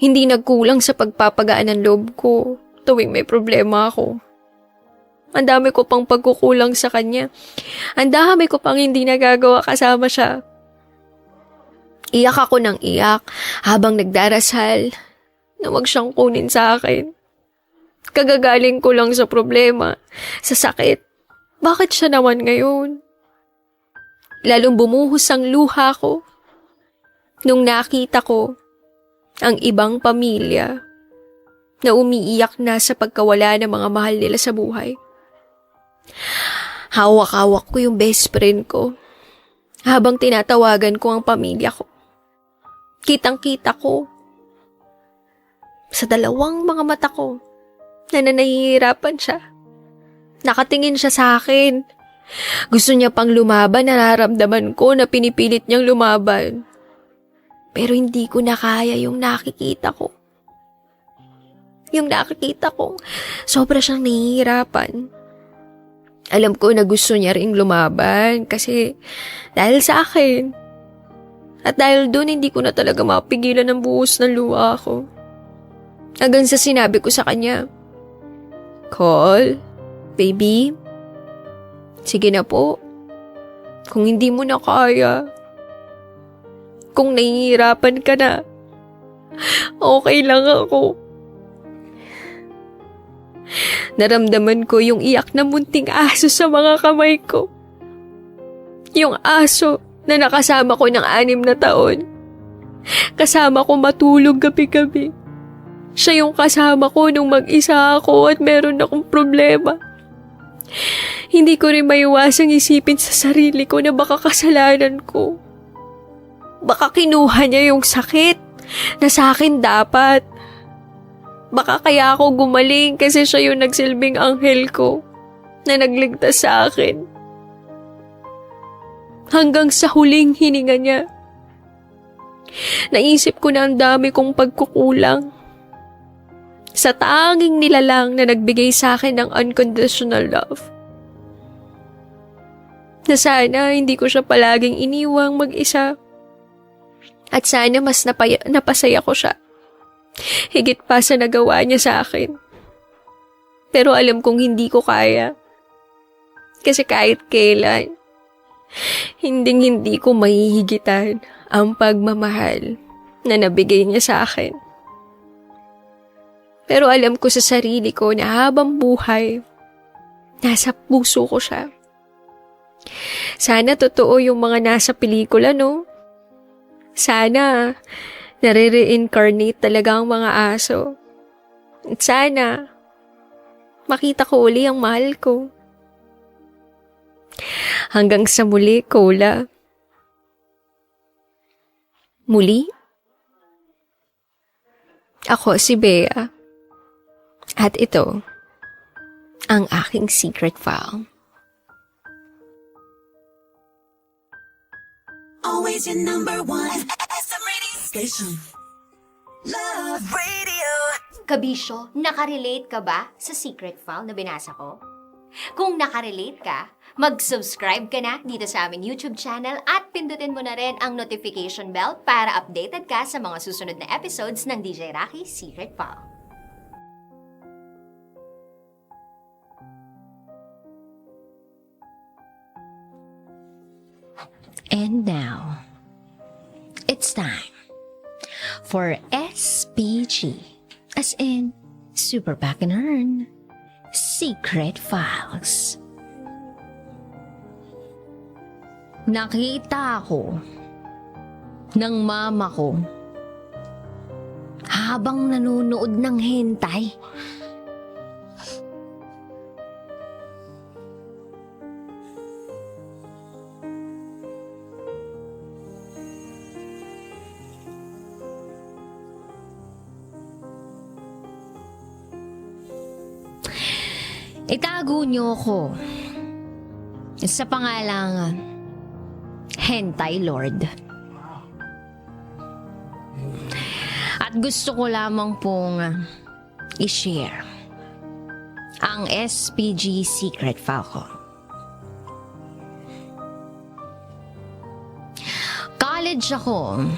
hindi nagkulang sa pagpapagaan ng loob ko tuwing may problema ako? Ang dami ko pang pagkukulang sa kanya. Ang dami ko pang hindi nagagawa kasama siya. Iyak ako ng iyak habang nagdarasal na wag siyang kunin sa akin. Kagagaling ko lang sa problema, sa sakit. Bakit siya naman ngayon? Lalong bumuhos ang luha ko nung nakita ko ang ibang pamilya na umiiyak na sa pagkawala ng mga mahal nila sa buhay. Hawak-hawak ko yung best friend ko habang tinatawagan ko ang pamilya ko. Kitang-kita ko sa dalawang mga mata ko na nahihirapan siya. Nakatingin siya sa akin. Gusto niya pang lumaban, nararamdaman ko na pinipilit niyang lumaban. Pero hindi ko na kaya yung nakikita ko. Yung nakikita kong sobra siyang nahihirapan. Alam ko na gusto niya ring lumaban kasi dahil sa akin. At dahil doon hindi ko na talaga mapigilan ang buhos ng luha ko. Hanggang sa sinabi ko sa kanya, Cole, baby, sige na po. Kung hindi mo na kaya, kung nahihirapan ka na, okay lang ako. Naramdaman ko yung iyak na munting aso sa mga kamay ko. Yung aso na nakasama ko ng 6 na taon. Kasama ko matulog gabi-gabi. Siya yung kasama ko nung mag-isa ako at meron akong problema. Hindi ko rin maiwasang isipin sa sarili ko na baka kasalanan ko. Baka kinuha niya yung sakit na sa akin dapat. Baka kaya ako gumaling kasi siya yung nagsilbing anghel ko na nagligtas sa akin. Hanggang sa huling hininga niya. Naisip ko na ang dami kong pagkukulang. Sa tanging nilalang na nagbigay sa akin ng unconditional love. Na sana hindi ko siya palaging iniwang mag-isa. At sana mas napasaya ko siya. Higit pa sa nagawa niya sa akin. Pero alam kong hindi ko kaya. Kasi kahit kailan, hindi ko mahihigitan ang pagmamahal na nabigay niya sa akin. Pero alam ko sa sarili ko na habang buhay, nasa puso ko siya. Sana totoo yung mga nasa pelikula, no? Sana nare-reincarnate talaga ang mga aso. At sana makita ko uli ang mahal ko. Hanggang sa muli, Cola. Muli? Ako si Bea. At ito, ang aking secret file. Always your number one SM radio station. Love Radio. Kabisyo, nakarelate ka ba sa secret file na binasa ko? Kung nakarelate ka, mag-subscribe ka na dito sa aming YouTube channel at pindutin mo na rin ang notification bell para updated ka sa mga susunod na episodes ng DJ Rocky Secret File. And now, it's time for SPG, as in Super Back and Earn Secret Files. Nakita ako ng mama ko habang nanonood ng hentai. Itago niyo ko sa pangalang Hentai Lord. At gusto ko lamang pong i-share ang SPG secret file ko. College ako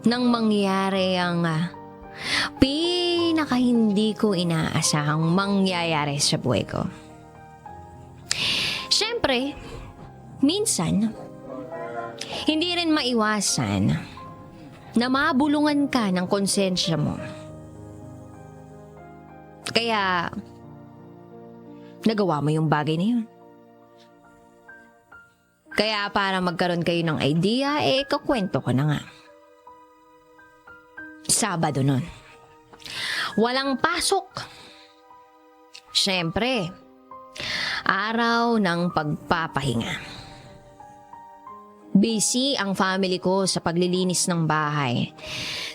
nang mangyari ang pinaka hindi ko inaasahang mangyayari sa buhay ko. Siyempre, minsan, hindi rin maiwasan na mabulungan ka ng konsensya mo. Kaya, nagawa mo yung bagay na yun. Kaya para magkaroon kayo ng idea, kakwento ko na nga. Sabado nun. Walang pasok. Siyempre, araw ng pagpapahinga. Busy ang family ko sa paglilinis ng bahay.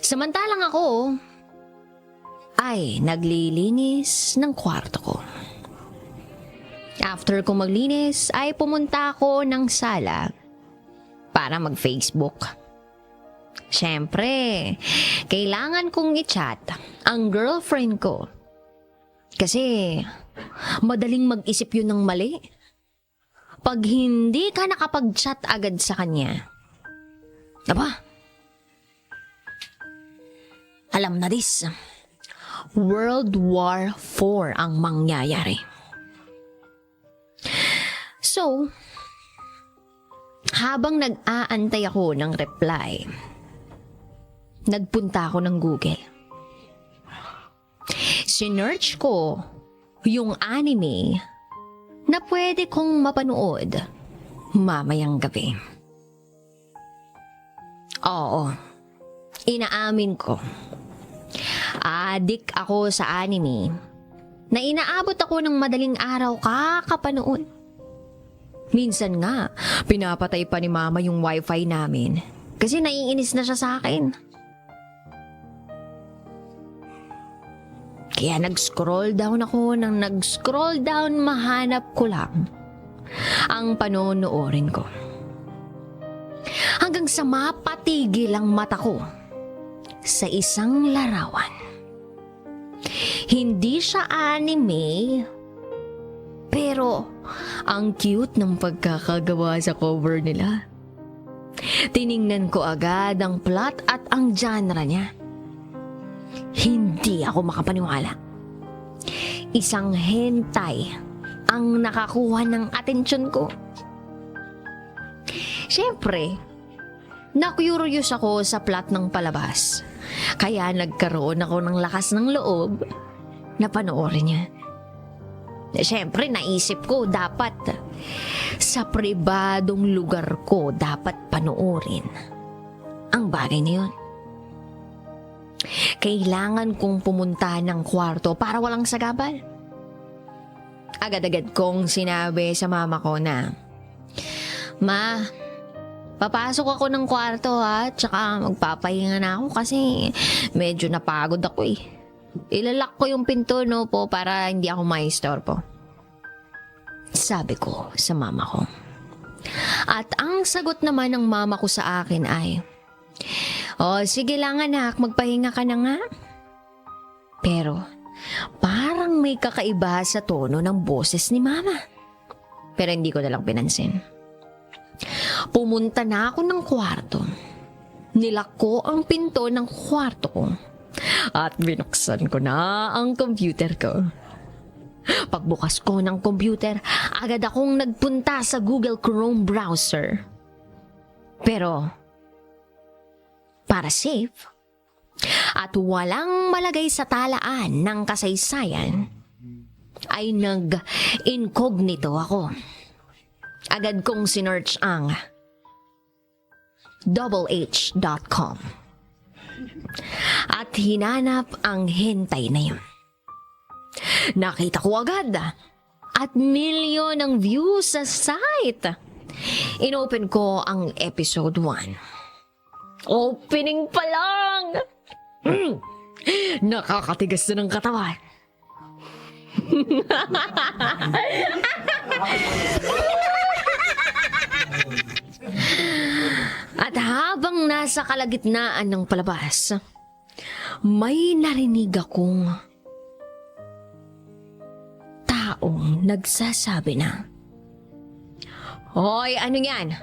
Samantalang ako ay naglilinis ng kwarto ko. After ko maglinis ay pumunta ako ng sala para mag-Facebook. Siyempre, kailangan kong i-chat ang girlfriend ko. Kasi, madaling mag-isip yun ng mali. Pag hindi ka nakapag-chat agad sa kanya, aba, alam na this, World War IV ang mangyayari. So, habang nag-aantay ako ng reply, nagpunta ako ng Google. Sinearch ko yung anime na pwede kong mapanood mamayang gabi. Oo, inaamin ko. Adik ako sa anime na inaabot ako ng madaling araw kakapanood. Minsan nga, pinapatay pa ni Mama yung wifi namin kasi naiinis na siya sa akin. Kaya nag-scroll down ako nang nag-scroll down, mahanap ko lang ang panonoorin ko. Hanggang sa mapatigil ang mata ko sa isang larawan. Hindi siya anime, pero ang cute ng pagkakagawa sa cover nila. Tiningnan ko agad ang plot at ang genre niya. Hindi ako makapaniwala. Isang hentai ang nakakuha ng atensyon ko. Siyempre, na-curious ako sa plot ng palabas. Kaya nagkaroon ako ng lakas ng loob na panoorin niya. Siyempre, naisip ko dapat sa pribadong lugar ko dapat panoorin ang bagay na yun. Kailangan kong pumunta ng kwarto para walang sagabal. Agad-agad kong sinabi sa mama ko na, Ma, papasok ako ng kwarto ha, tsaka magpapahinga na ako kasi medyo napagod ako eh. Ilalak ko yung pinto no po para hindi ako maistorbo. Sabi ko sa mama ko. At ang sagot naman ng mama ko sa akin ay, sige lang anak, magpahinga ka na nga. Pero parang may kakaiba sa tono ng boses ni mama. Pero hindi ko nalang pinansin. Pumunta na ako ng kwarto. Nilak ko ang pinto ng kwarto ko. At binuksan ko na ang computer ko. Pagbukas ko ng computer, agad akong nagpunta sa Google Chrome browser. Pero, para safe, at walang malagay sa talaan ng kasaysayan, ay nag-incognito ako. Agad kong sinearch ang doubleh.com at hinanap ang hentai na yun. Nakita ko agad at milyon ang views sa site. Inopen ko ang episode 1. Opening pa lang! Nakakatigas na ng katawan. At habang nasa kalagitnaan ng palabas, may narinig akong taong nagsasabi na, Hoy, ano yan?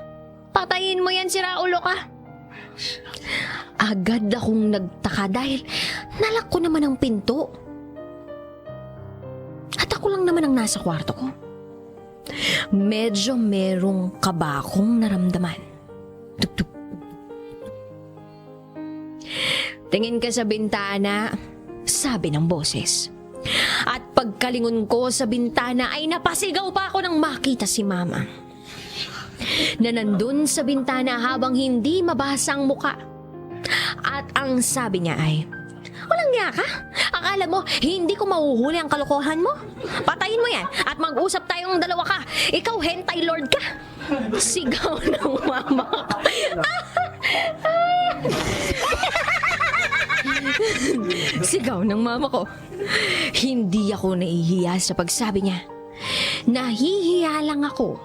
Patayin mo yan, sira ulo ka. Agad akong nagtaka dahil nalak ko naman ang pinto. At ako lang naman ang nasa kwarto ko. Medyo merong kaba akong naramdaman. Tuk-tuk. Tingin ka sa bintana, sabi ng boses. At pagkalingon ko sa bintana ay napasigaw pa ako nang makita si Mama. Na nandun sa bintana habang hindi mabasa ang muka. At ang sabi niya ay, walang niya ka? Akala mo, hindi ko mahuhuli ang kalokohan mo? Patayin mo yan at mag-usap tayong dalawa ka. Ikaw, hentai lord ka. Sigaw ng mama ko. Sigaw ng mama ko. Hindi ako nahihiya sa pagsabi niya. Nahihiya lang ako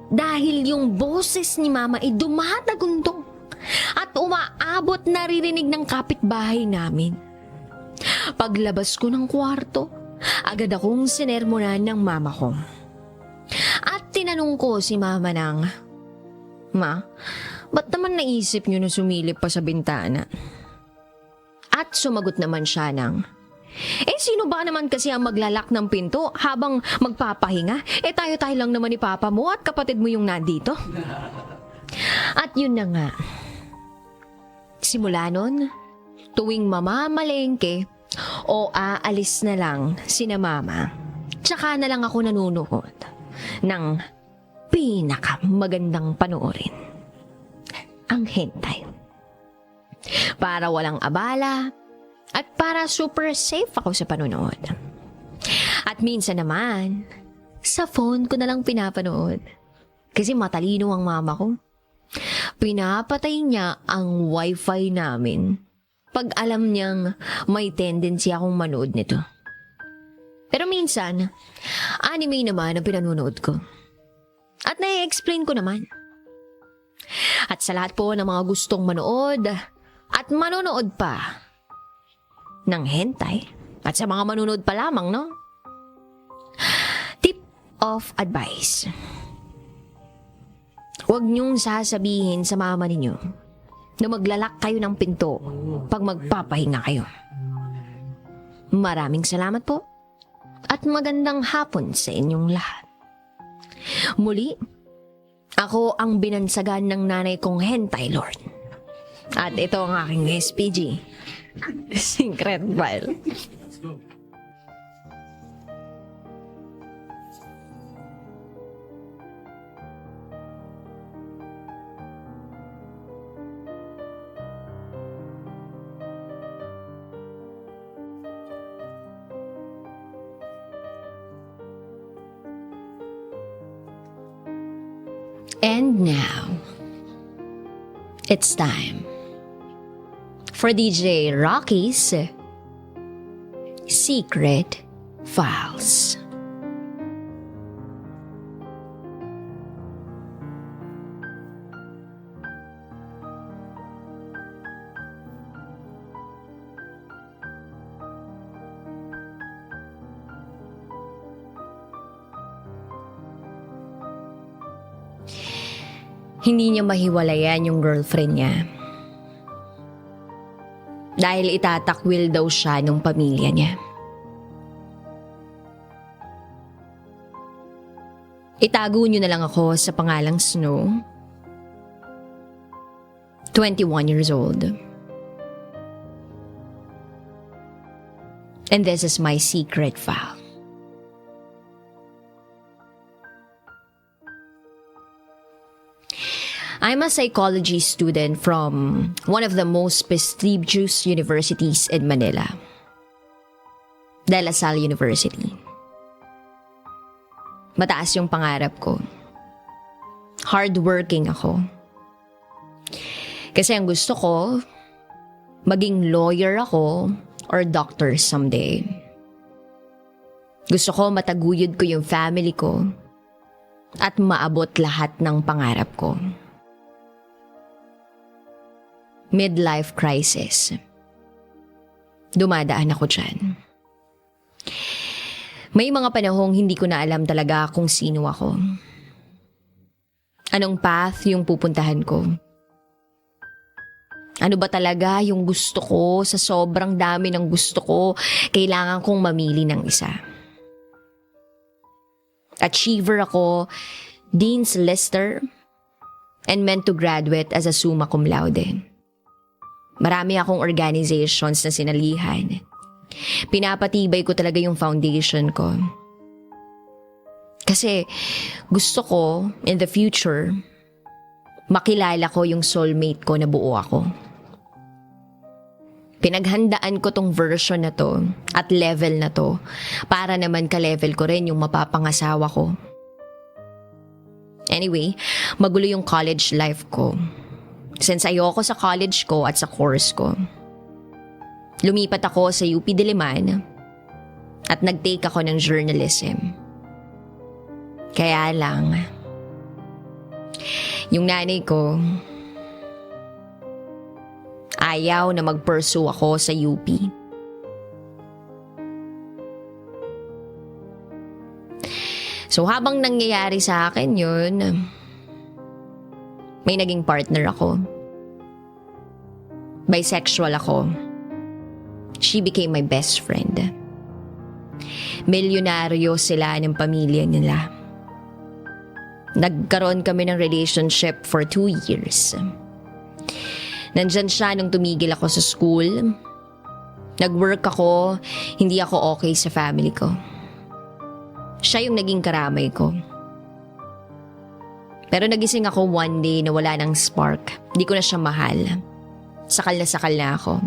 dahil yung boses ni Mama ay dumadagundong at umaabot Abot naririnig ng kapitbahay namin. Paglabas ko ng kwarto, agad akong sinermonan ng mama ko. At tinanong ko si mama ng, "Ma, ba't naman naisip niyo na sumilip pa sa bintana?" At sumagot naman siya ng, "Sino ba naman kasi ang maglalak ng pinto habang magpapahinga? Tayo-tayo lang naman ni papa mo at kapatid mo yung nandito." At yun na nga. Simula nun, tuwing mamamalengke o aalis na lang sina mama, tsaka na lang ako nanunood ng pinakamagandang panoorin, ang hentai. Para walang abala at para super safe ako sa panonood. At minsan naman, sa phone ko na lang pinapanood. Kasi matalino ang mama ko. Pinapatay niya ang wifi namin pag alam niyang may tendency akong manood nito. Pero minsan, anime naman ang pinanonood ko. At nai-explain ko naman. At sa lahat po ng mga gustong manood at manonood pa ng hentai, at sa mga manonood pa lamang, no? Tip of advice. Huwag niyong sasabihin sa mama ninyo na maglalak kayo ng pinto pag magpapahinga kayo. Maraming salamat po at magandang hapon sa inyong lahat. Muli, ako ang binansagan ng nanay kong hentai lord. At ito ang aking SPG, Secret File. And now, it's time for DJ Rocky's Secret Files. Hindi niya mahiwalayan yung girlfriend niya. Dahil itatakwil daw siya ng pamilya niya. Itago niyo na lang ako sa pangalang Snow. 21 years old. And this is my secret file. I'm a psychology student from one of the most prestigious universities in Manila, De La Salle University. Mataas yung pangarap ko. Hardworking ako. Kasi ang gusto ko, maging lawyer ako or doctor someday. Gusto ko mataguyod ko yung family ko at maabot lahat ng pangarap ko. Midlife crisis. Dumadaan ako dyan. May mga panahong hindi ko na alam talaga kung sino ako. Anong path yung pupuntahan ko? Ano ba talaga yung gusto ko? Sa sobrang dami ng gusto ko, kailangan kong mamili ng isa. Achiever ako, Dean's Lister, and meant to graduate as a summa cum laude. Marami akong organizations na sinalihan. Pinapatibay ko talaga yung foundation ko. Kasi gusto ko, in the future, makilala ko yung soulmate ko na buo ako. Pinaghandaan ko tong version na to at level na to para naman ka-level ko rin yung mapapangasawa ko. Anyway, magulo yung college life ko. Since ayoko sa college ko at sa course ko. Lumipat ako sa UP Diliman at nag-take ako ng journalism. Kaya lang, yung nanay ko, Ayaw na mag-pursue ako sa UP. So habang nangyayari sa akin yun, may naging partner ako. Bisexual ako. She became my best friend. Milyonaryo sila ng pamilya nila. Nagkaroon kami ng relationship for 2 years. Nandyan siya nung tumigil ako sa school. Nag-work ako, hindi ako okay sa family ko. Siya yung naging karamay ko. Pero nagising ako one day na wala ng spark. Di ko na siya mahal. Sakal na ako.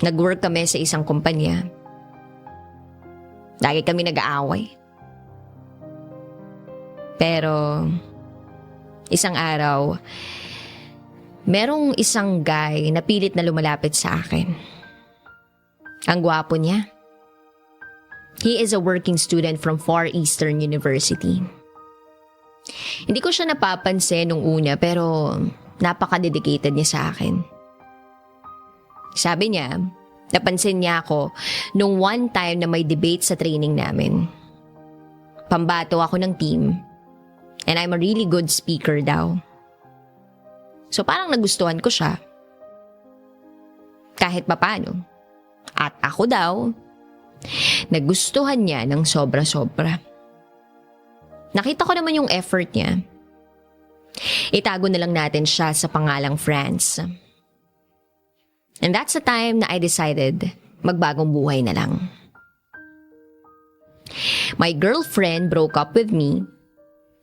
Nag-work kami sa isang kumpanya. Lagi kami nag-aaway. Pero isang araw, merong isang guy na pilit na lumalapit sa akin. Ang gwapo niya. He is a working student from Far Eastern University. Hindi ko siya napapansin nung una pero napaka-dedicated niya sa akin. Sabi niya, napansin niya ako nung one time na may debate sa training namin. Pambato ako ng team and I'm a really good speaker daw. So parang nagustuhan ko siya. Kahit papano. At ako daw, nagustuhan niya ng sobra-sobra. Nakita ko naman yung effort niya. Itago na lang natin siya sa pangalang France. And that's the time na I decided magbagong buhay na lang. My girlfriend broke up with me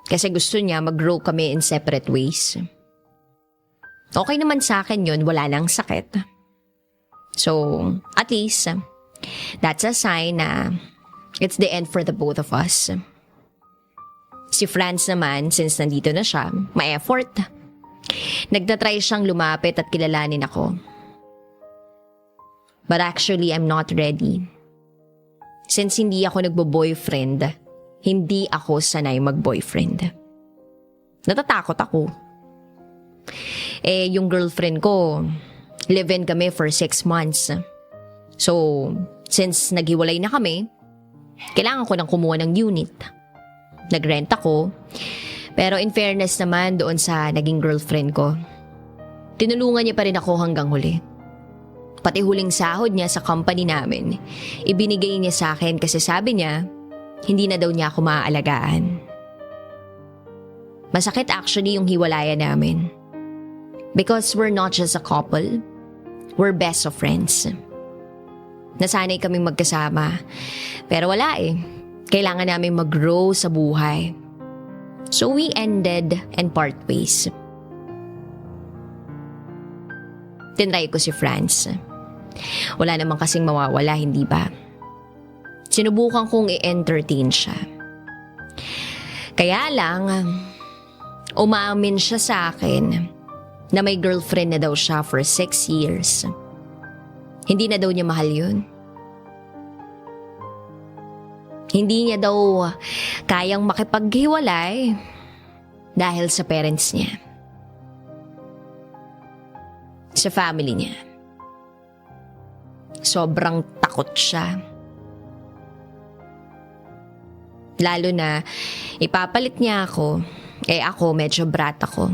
kasi gusto niya mag-grow kami in separate ways. Okay naman sa akin yun, wala nang sakit. So, at least, that's a sign na it's the end for the both of us. Si Franz naman, since nandito na siya, may effort. Nagtatry siyang lumapit at kilalanin ako. But actually, I'm not ready. Since hindi ako nagbo-boyfriend, hindi ako sanay mag-boyfriend. Natatakot ako. Yung girlfriend ko, live-in kami for 6 months. So, since naghiwalay na kami, kailangan ko nang kumuha ng unit. Nag-rent ako. Pero in fairness naman doon sa naging girlfriend ko, tinulungan niya pa rin ako hanggang huli. Pati huling sahod niya sa company namin, ibinigay niya sa akin kasi sabi niya, hindi na daw niya ako maaalagaan. Masakit actually yung hiwalayan namin. Because we're not just a couple, we're best of friends. Nasanay kaming magkasama, pero wala eh. Kailangan namin mag-grow sa buhay. So we ended and part ways. Tinry ko si Franz. Wala namang kasing mawawala, hindi ba? Sinubukan kong i-entertain siya. Kaya lang, umamin siya sa akin na may girlfriend na daw siya for 6 years. Hindi na daw niya mahal yun. Hindi niya daw kayang makipaghiwalay dahil sa parents niya. Sa family niya. Sobrang takot siya. Lalo na ipapalit niya ako, ako medyo brat ako.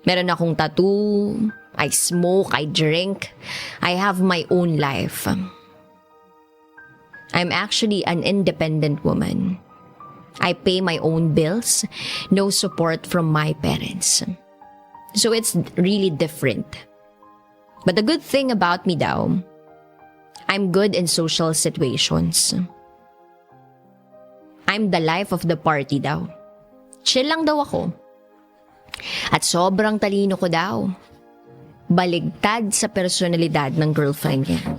Meron akong tattoo, I smoke, I drink, I have my own life. I'm actually an independent woman. I pay my own bills, no support from my parents. So it's really different. But the good thing about me daw, I'm good in social situations. I'm the life of the party daw. Chill lang daw ako. At sobrang talino ko daw. Baligtad sa personalidad ng girlfriend niya.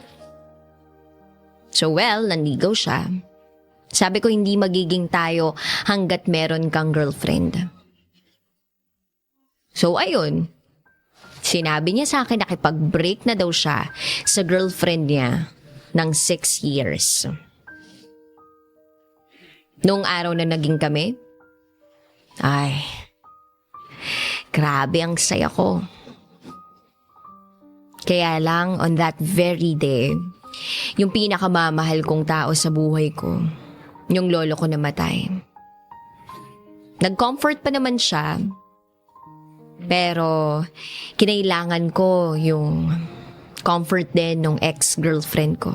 So well, nanligaw siya. Sabi ko hindi magiging tayo hanggat meron kang girlfriend. So ayun, sinabi niya sa akin nakipag-break na daw siya sa girlfriend niya ng 6 years. Noong araw na naging kami, ay, grabe ang saya ko. Kaya lang, on that very day, yung pinakamamahal kong tao sa buhay ko, yung lolo ko namatay. Nag-comfort pa naman siya, pero kinailangan ko yung comfort din ng ex-girlfriend ko.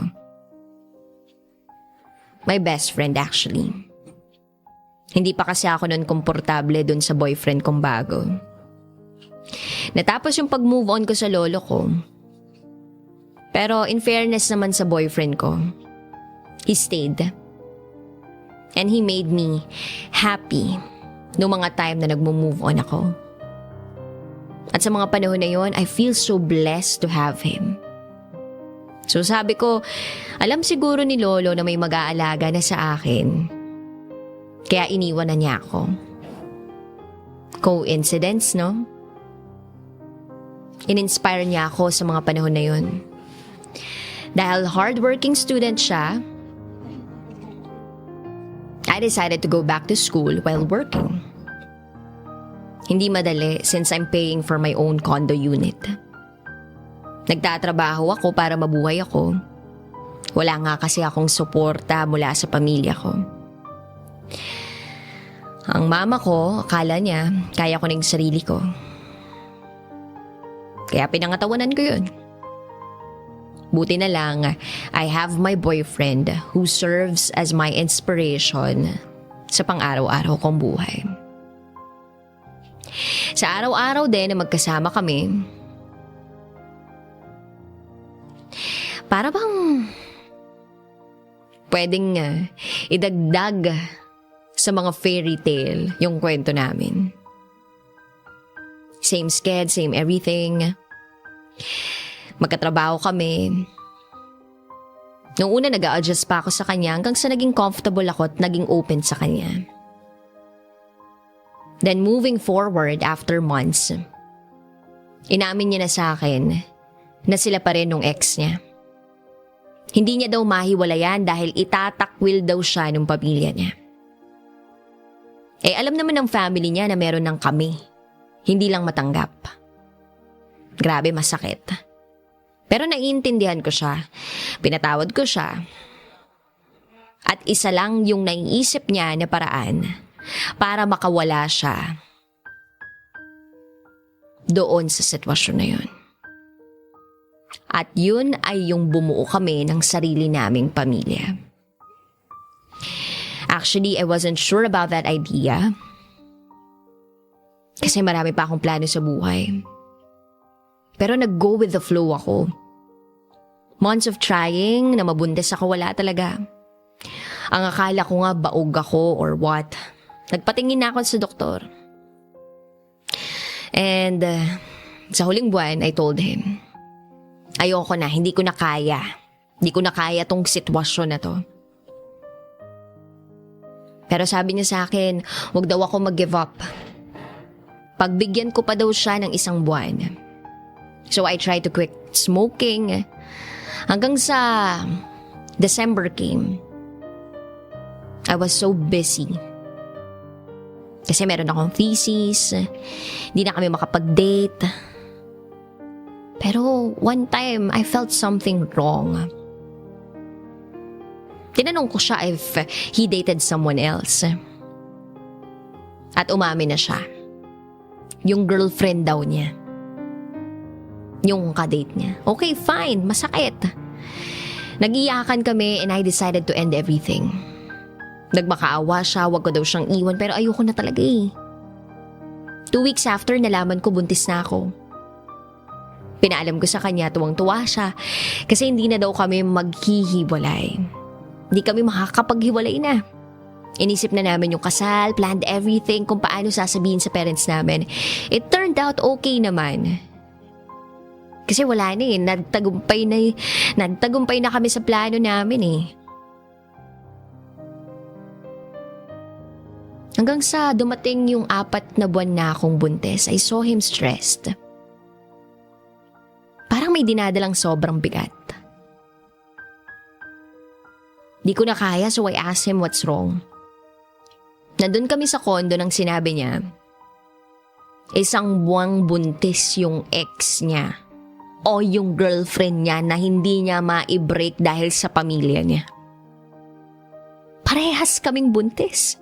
My best friend actually. Hindi pa kasi ako nun komportable dun sa boyfriend kong bago. Natapos yung pag-move on ko sa lolo ko. Pero in fairness naman sa boyfriend ko, he stayed. And he made me happy noong mga time na nagmo-move on ako. At sa mga panahon na yon, I feel so blessed to have him. So sabi ko, alam siguro ni Lolo na may mag-aalaga na sa akin. Kaya iniwan na niya ako. Coincidence, no? In-inspire niya ako sa mga panahon na yon. Dahil hardworking student siya, I decided to go back to school while working. Hindi madali since I'm paying for my own condo unit. Nagtatrabaho ako para mabuhay ako. Wala nga kasi akong suporta mula sa pamilya ko. Ang mama ko, akala niya, kaya ko na yung sarili ko. Kaya pinangatawanan ko yun. Buti na lang, I have my boyfriend who serves as my inspiration sa pang-araw-araw kong buhay. Sa araw-araw din na magkasama kami, para bang pwedeng idagdag sa mga fairy tale yung kwento namin. Same sked, same everything. Magkatrabaho kami. Noong una nag-a-adjust pa ako sa kanya hanggang sa naging comfortable ako at naging open sa kanya. Then moving forward after months, inamin niya na sa akin na sila pa rin nung ex niya. Hindi niya daw mahiwalayan dahil itatakwil daw siya nung pamilya niya. Alam naman ng family niya na meron ng kami. Hindi lang matanggap. Grabe, masakit. Pero naiintindihan ko siya. Pinatawad ko siya. At isa lang yung naiisip niya na paraan para makawala siya doon sa sitwasyon na yun. At yun ay yung bumuo kami ng sarili naming pamilya. Actually, I wasn't sure about that idea. Kasi marami pa akong plano sa buhay. Pero nag-go with the flow ako. Months of trying na mabuntis ako, wala talaga. Ang akala ko nga baog ako or what. Nagpatingin na ako sa doktor. And sa huling buwan, I told him, ayoko na, hindi ko na kaya. Hindi ko na kaya tong sitwasyon na to. Pero sabi niya sa akin, wag daw ako mag-give up. Pagbigyan ko pa daw siya ng 1 buwan. So I tried to quit smoking. Hanggang sa December came. I was so busy. Kasi meron akong thesis. Hindi na kami makapag-date. Pero one time, I felt something wrong. Tinanong ko siya if he dated someone else. At umamin na siya. Yung girlfriend daw niya. Yung kadate niya. Okay, fine. Masakit. Nag-iyakan kami and I decided to end everything. Nagmakaawa siya, wag ko daw siyang iwan pero ayoko na talaga eh. 2 weeks after, nalaman ko buntis na ako. Pinaalam ko sa kanya, tuwang-tuwa siya kasi hindi na daw kami maghihiwalay. Hindi kami makakapaghiwalay na. Inisip na namin yung kasal, planned everything kung paano sasabihin sa parents namin. It turned out okay naman. Kasi wala na eh, nagtagumpay na kami sa plano namin eh. Hanggang sa dumating yung 4 na buwan na akong buntis, I saw him stressed. Parang may dinadalang sobrang bigat. Di ko na kaya so I asked him what's wrong. Nandun kami sa kondo nang sinabi niya, 1 buwang buntis yung ex niya o yung girlfriend niya na hindi niya ma-break dahil sa pamilya niya. Parehas kaming buntis.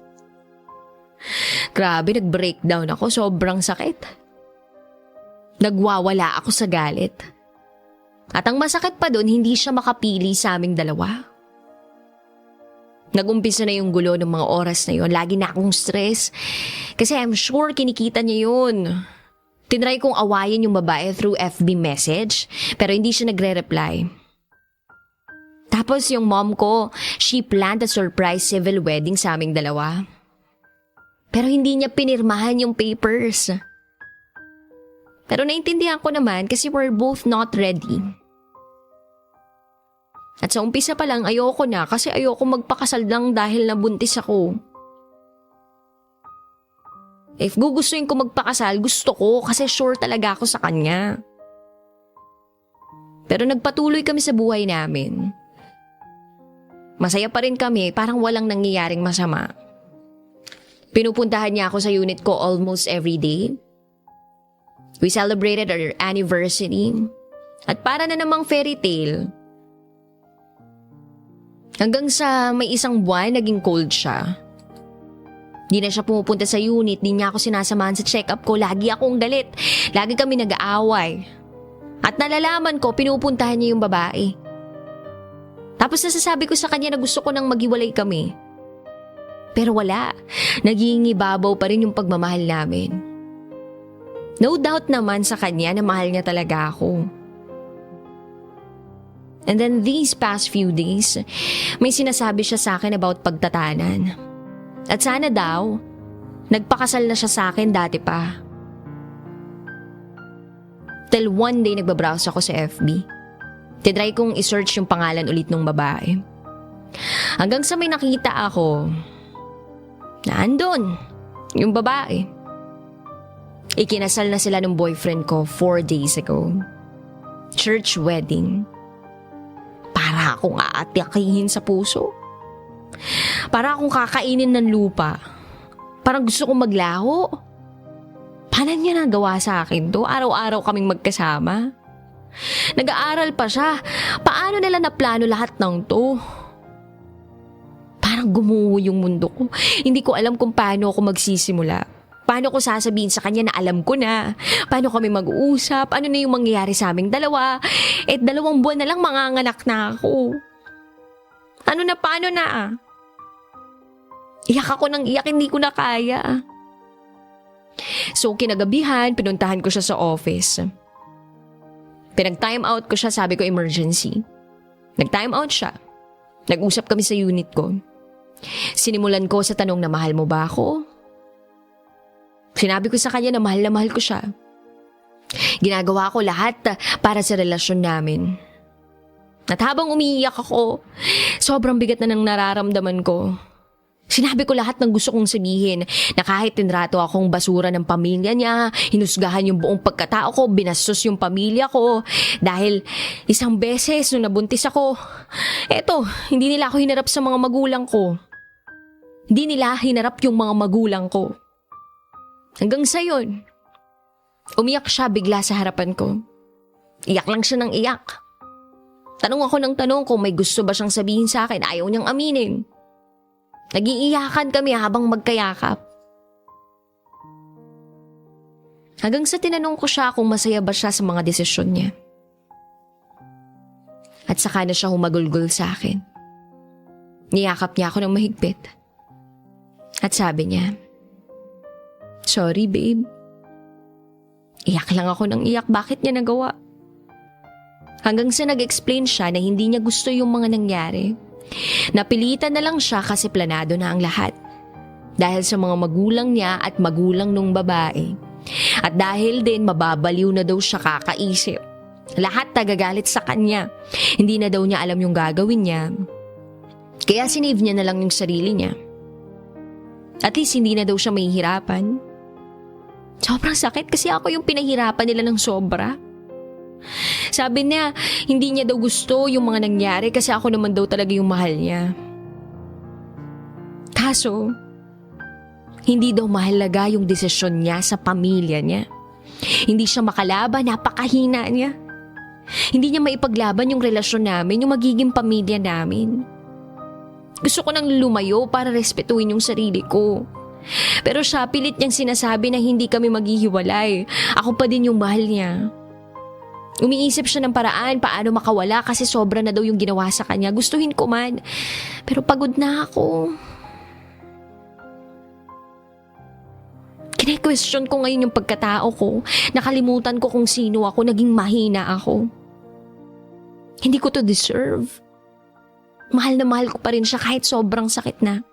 Grabe, nag-breakdown ako. Sobrang sakit. Nagwawala ako sa galit. At ang masakit pa doon, hindi siya makapili sa aming dalawa. Nag-umpisa na yung gulo ng mga oras na yun. Lagi na akong stress. Kasi I'm sure kinikita niya yun. Tinry kong awayin yung babae through FB message, pero hindi siya nagre-reply. Tapos yung mom ko, she planned a surprise civil wedding sa aming dalawa. Pero hindi niya pinirmahan yung papers. Pero naintindihan ko naman kasi we're both not ready. At sa umpisa pa lang ayoko na kasi ayoko magpakasal lang dahil nabuntis ako. If gugustuhin ko magpakasal, gusto ko kasi sure talaga ako sa kanya. Pero nagpatuloy kami sa buhay namin. Masaya pa rin kami, parang walang nangyayaring masama. Pinupuntahan niya ako sa unit ko almost every day. We celebrated our anniversary. At para na namang fairy tale. Hanggang sa may isang buwan, naging cold siya. Di na siya pumupunta sa unit, di niya ako sinasamahan sa check-up ko. Lagi akong galit. Lagi kami nag-aaway. At nalalaman ko, pinupuntahan niya yung babae. Tapos nasasabi ko sa kanya na gusto ko nang maghiwalay kami. Pero wala. Naging ibabaw pa rin yung pagmamahal namin. No doubt naman sa kanya na mahal niya talaga ako. And then these past few days, may sinasabi siya sa akin about pagtatanan. At sana daw, nagpakasal na siya sa akin dati pa. Till one day nagbabrowse ako sa FB. Tinry kong isearch yung pangalan ulit ng babae. Hanggang sa may nakita ako, na andun, yung babae. Ikinasal na sila ng boyfriend ko 4 days ago. Church wedding. Para akong aatikihin sa puso. Para akong kakainin ng lupa. Parang gusto kong maglaho. Paano niya nagawa sa akin to? Araw-araw kaming magkasama. Nag-aaral pa siya. Paano nila naplano lahat ng to? Parang gumuho yung mundo ko. Hindi ko alam kung paano ako magsisimula. Paano ko sasabihin sa kanya na alam ko na? Paano kami mag-uusap? Ano na yung mangyayari sa aming dalawa? 2 buwan na lang manganganak na ako. Ano na, paano na? Iyak ako ng iyak, hindi ko na kaya. So kinagabihan, pinuntahan ko siya sa office. Pinag-time out ko siya, sabi ko emergency. Nag-time out siya. Nag-usap kami sa unit ko. Sinimulan ko sa tanong na mahal mo ba ako? Sinabi ko sa kanya na mahal ko siya. Ginagawa ko lahat para sa relasyon namin. At habang umiiyak ako, sobrang bigat na ng nararamdaman ko. Sinabi ko lahat ng gusto kong sabihin na kahit tinrato akong basura ng pamilya niya, hinusgahan yung buong pagkatao ko, binastos yung pamilya ko. Dahil isang beses nung nabuntis ako, eto, hindi nila ako hinarap sa mga magulang ko. Hindi nila hinarap yung mga magulang ko. Hanggang sa yun, umiyak siya bigla sa harapan ko. Iyak lang siya ng iyak. Tanong ako ng tanong kung may gusto ba siyang sabihin sa akin, ayaw niyang aminin. Nag-iiyakan kami habang magkayakap. Hanggang sa tinanong ko siya kung masaya ba siya sa mga desisyon niya. At saka na siya humagulgol sa akin. Niyakap niya ako ng mahigpit. At sabi niya, "Sorry babe." Iyak lang ako ng iyak, bakit niya nagawa? Hanggang sa nag-explain siya na hindi niya gusto yung mga nangyari. Napilitan na lang siya kasi planado na ang lahat. Dahil sa mga magulang niya at magulang nung babae. At dahil din mababaliw na daw siya kakaisip. Lahat tagagalit sa kanya. Hindi na daw niya alam yung gagawin niya. Kaya sinave niya na lang yung sarili niya. At least hindi na daw siya mahihirapan. Sobrang sakit kasi ako yung pinahirapan nila ng sobra. Sabi niya, hindi niya daw gusto yung mga nangyari kasi ako naman daw talaga yung mahal niya. Kaso, hindi daw mahalaga yung desisyon niya sa pamilya niya. Hindi siya makalaban, napakahina niya. Hindi niya maipaglaban yung relasyon namin, yung magiging pamilya namin. Gusto ko nang lumayo para respetuhin yung sarili ko. Pero siya pilit niyang sinasabi na hindi kami maghihiwalay. Ako pa din yung mahal niya. Umiisip siya ng paraan paano makawala kasi sobra na daw yung ginawa sa kanya. Gustuhin ko man. Pero pagod na ako. Kine-question ko ngayon yung pagkatao ko. Nakalimutan ko kung sino ako. Naging mahina ako. Hindi ko to deserve. Mahal na mahal ko pa rin siya kahit sobrang sakit na.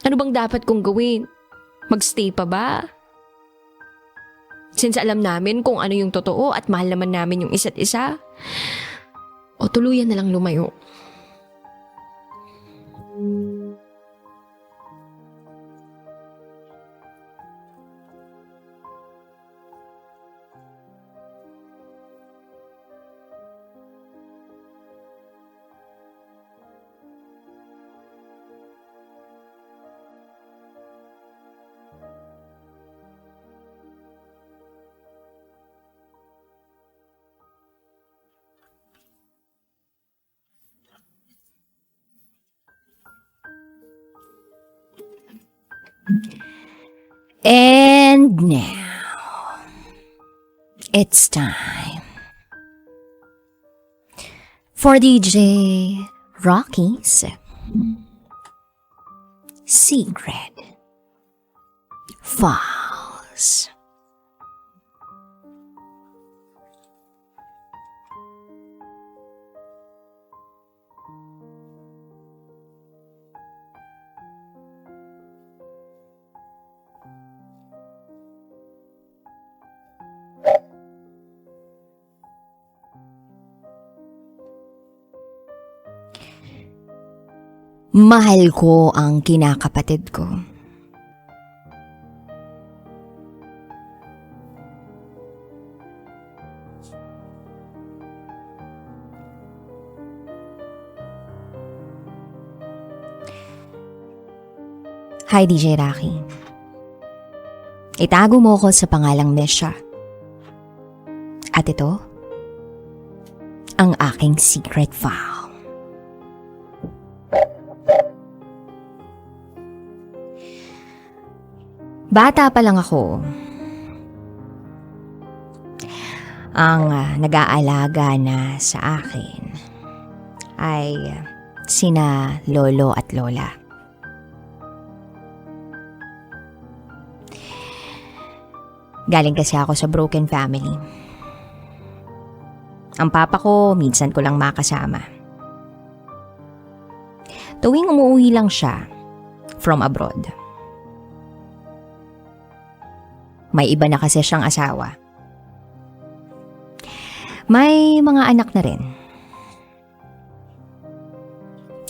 Ano bang dapat kong gawin? Magstay pa ba? Since alam namin kung ano yung totoo at mahal naman namin yung isa't isa, o tuluyan na lang lumayo. And now, it's time for DJ Rocky's Secret Files. Mahal ko ang kinakapatid ko. Hi DJ Rocky. Itago mo ko sa pangalang Mesha. At ito, ang aking secret file. Bata pa lang ako. Ang nag-aalaga na sa akin ay sina lolo at lola. Galing kasi ako sa broken family. Ang papa ko, minsan ko lang makasama. Tuwing umuwi lang siya from abroad. May iba na kasi siyang asawa. May mga anak na rin.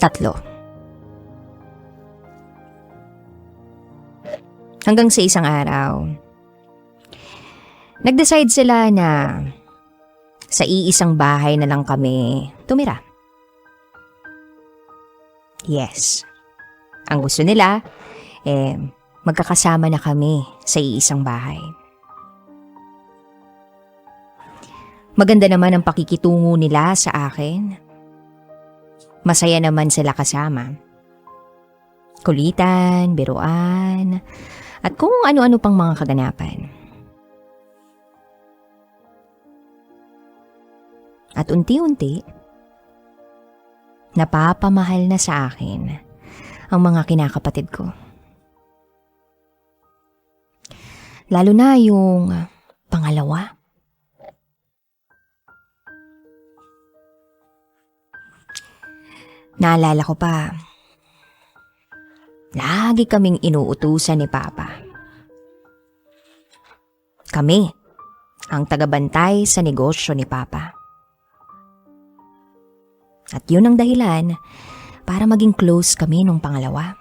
3. Hanggang sa isang araw, nag-decide sila na sa iisang bahay na lang kami tumira. Yes. Ang gusto nila, magkakasama na kami sa iisang bahay. Maganda naman ang pakikitungo nila sa akin. Masaya naman sila kasama. Kulitan, biruan, at kung ano-ano pang mga kaganapan. At unti-unti, napapamahal na sa akin ang mga kinakapatid ko. Lalo na yung pangalawa. Naalala ko pa, lagi kaming inuutusan ni Papa. Kami, ang tagabantay sa negosyo ni Papa. At yun ang dahilan para maging close kami nung pangalawa.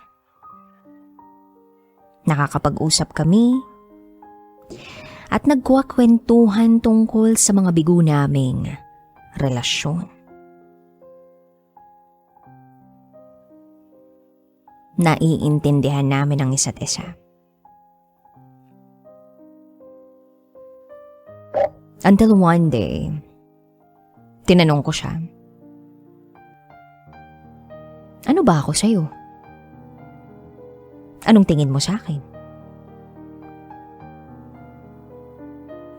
Nakakapag-usap kami at nagkukwentuhan tungkol sa mga bigo naming relasyon. Naiintindihan namin ang isa't isa. Until one day, tinanong ko siya, ano ba ako sa'yo? Anong tingin mo sa akin?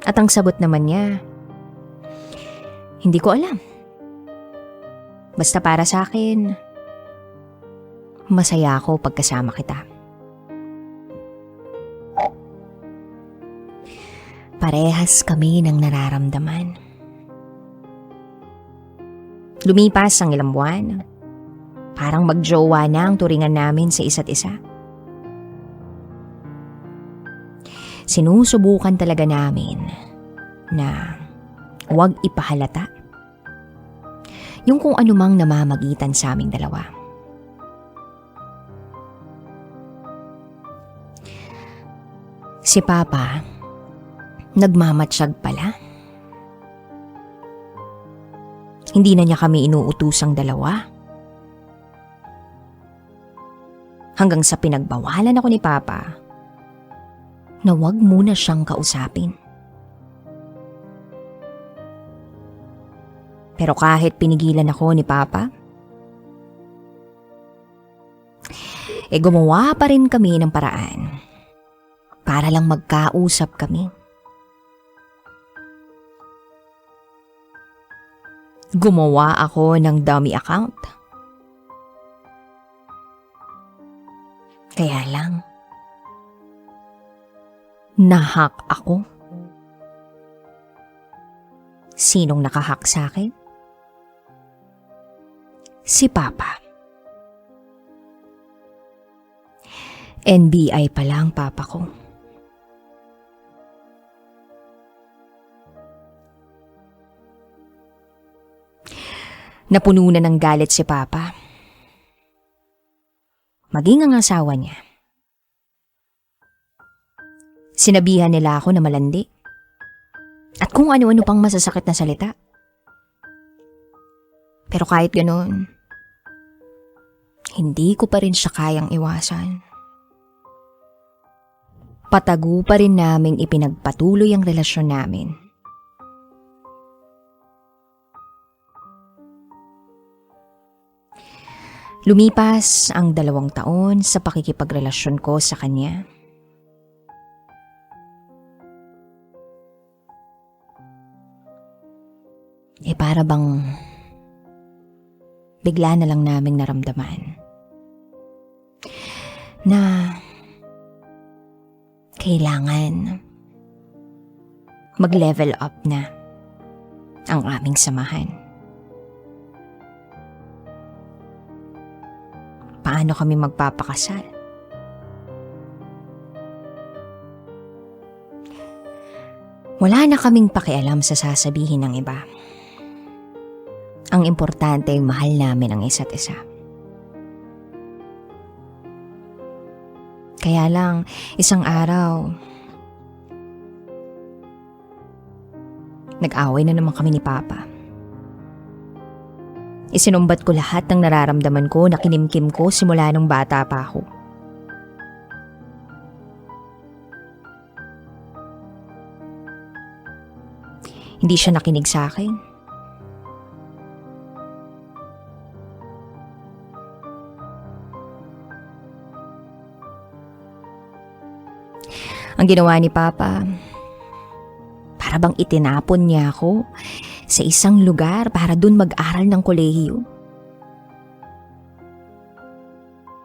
At ang sagot naman niya, hindi ko alam. Basta para sa akin, masaya ako pagkasama kita. Parehas kami ng nararamdaman. Lumipas ang ilang buwan. Parang magjowa na ang turingan namin sa isa't isa. Sinusubukan talaga namin na huwag ipahalata yung kung anumang namamagitan sa aming dalawa. Si Papa, nagmamatsyag pala. Hindi na niya kami inuutusang dalawa. Hanggang sa pinagbawalan ako ni Papa na wag muna siyang kausapin. Pero kahit pinigilan ako ni Papa, gumawa pa rin kami ng paraan para lang magkausap kami. Gumawa ako ng dummy account. Kaya lang, nahack ako. Sinong nakahack sa akin? Si Papa. NBI pala ang Papa ko. Napuno na ng galit si Papa. Maging ang asawa niya. Sinabihan nila ako na malandi. At kung ano-ano pang masasakit na salita. Pero kahit ganoon, hindi ko pa rin siya kayang iwasan. Patago pa rin naming ipinagpatuloy ang relasyon namin. Lumipas ang 2 taon sa pakikipagrelasyon ko sa kanya. Para bang bigla na lang naming naramdaman na kailangan mag-level up na ang aming samahan. Paano kami magpapakasal? Wala na kaming pakialam sa sasabihin ng iba. Ang importante ay mahal namin ang isa't isa. Kaya lang, isang araw, nag-away na naman kami ni Papa. Isinumbat ko lahat ng nararamdaman ko na kinimkim ko simula nung bata pa ako. Hindi siya nakinig sa akin. Ang ginawa ni Papa, para bang itinapon niya ako sa isang lugar para dun mag-aral ng kolehiyo.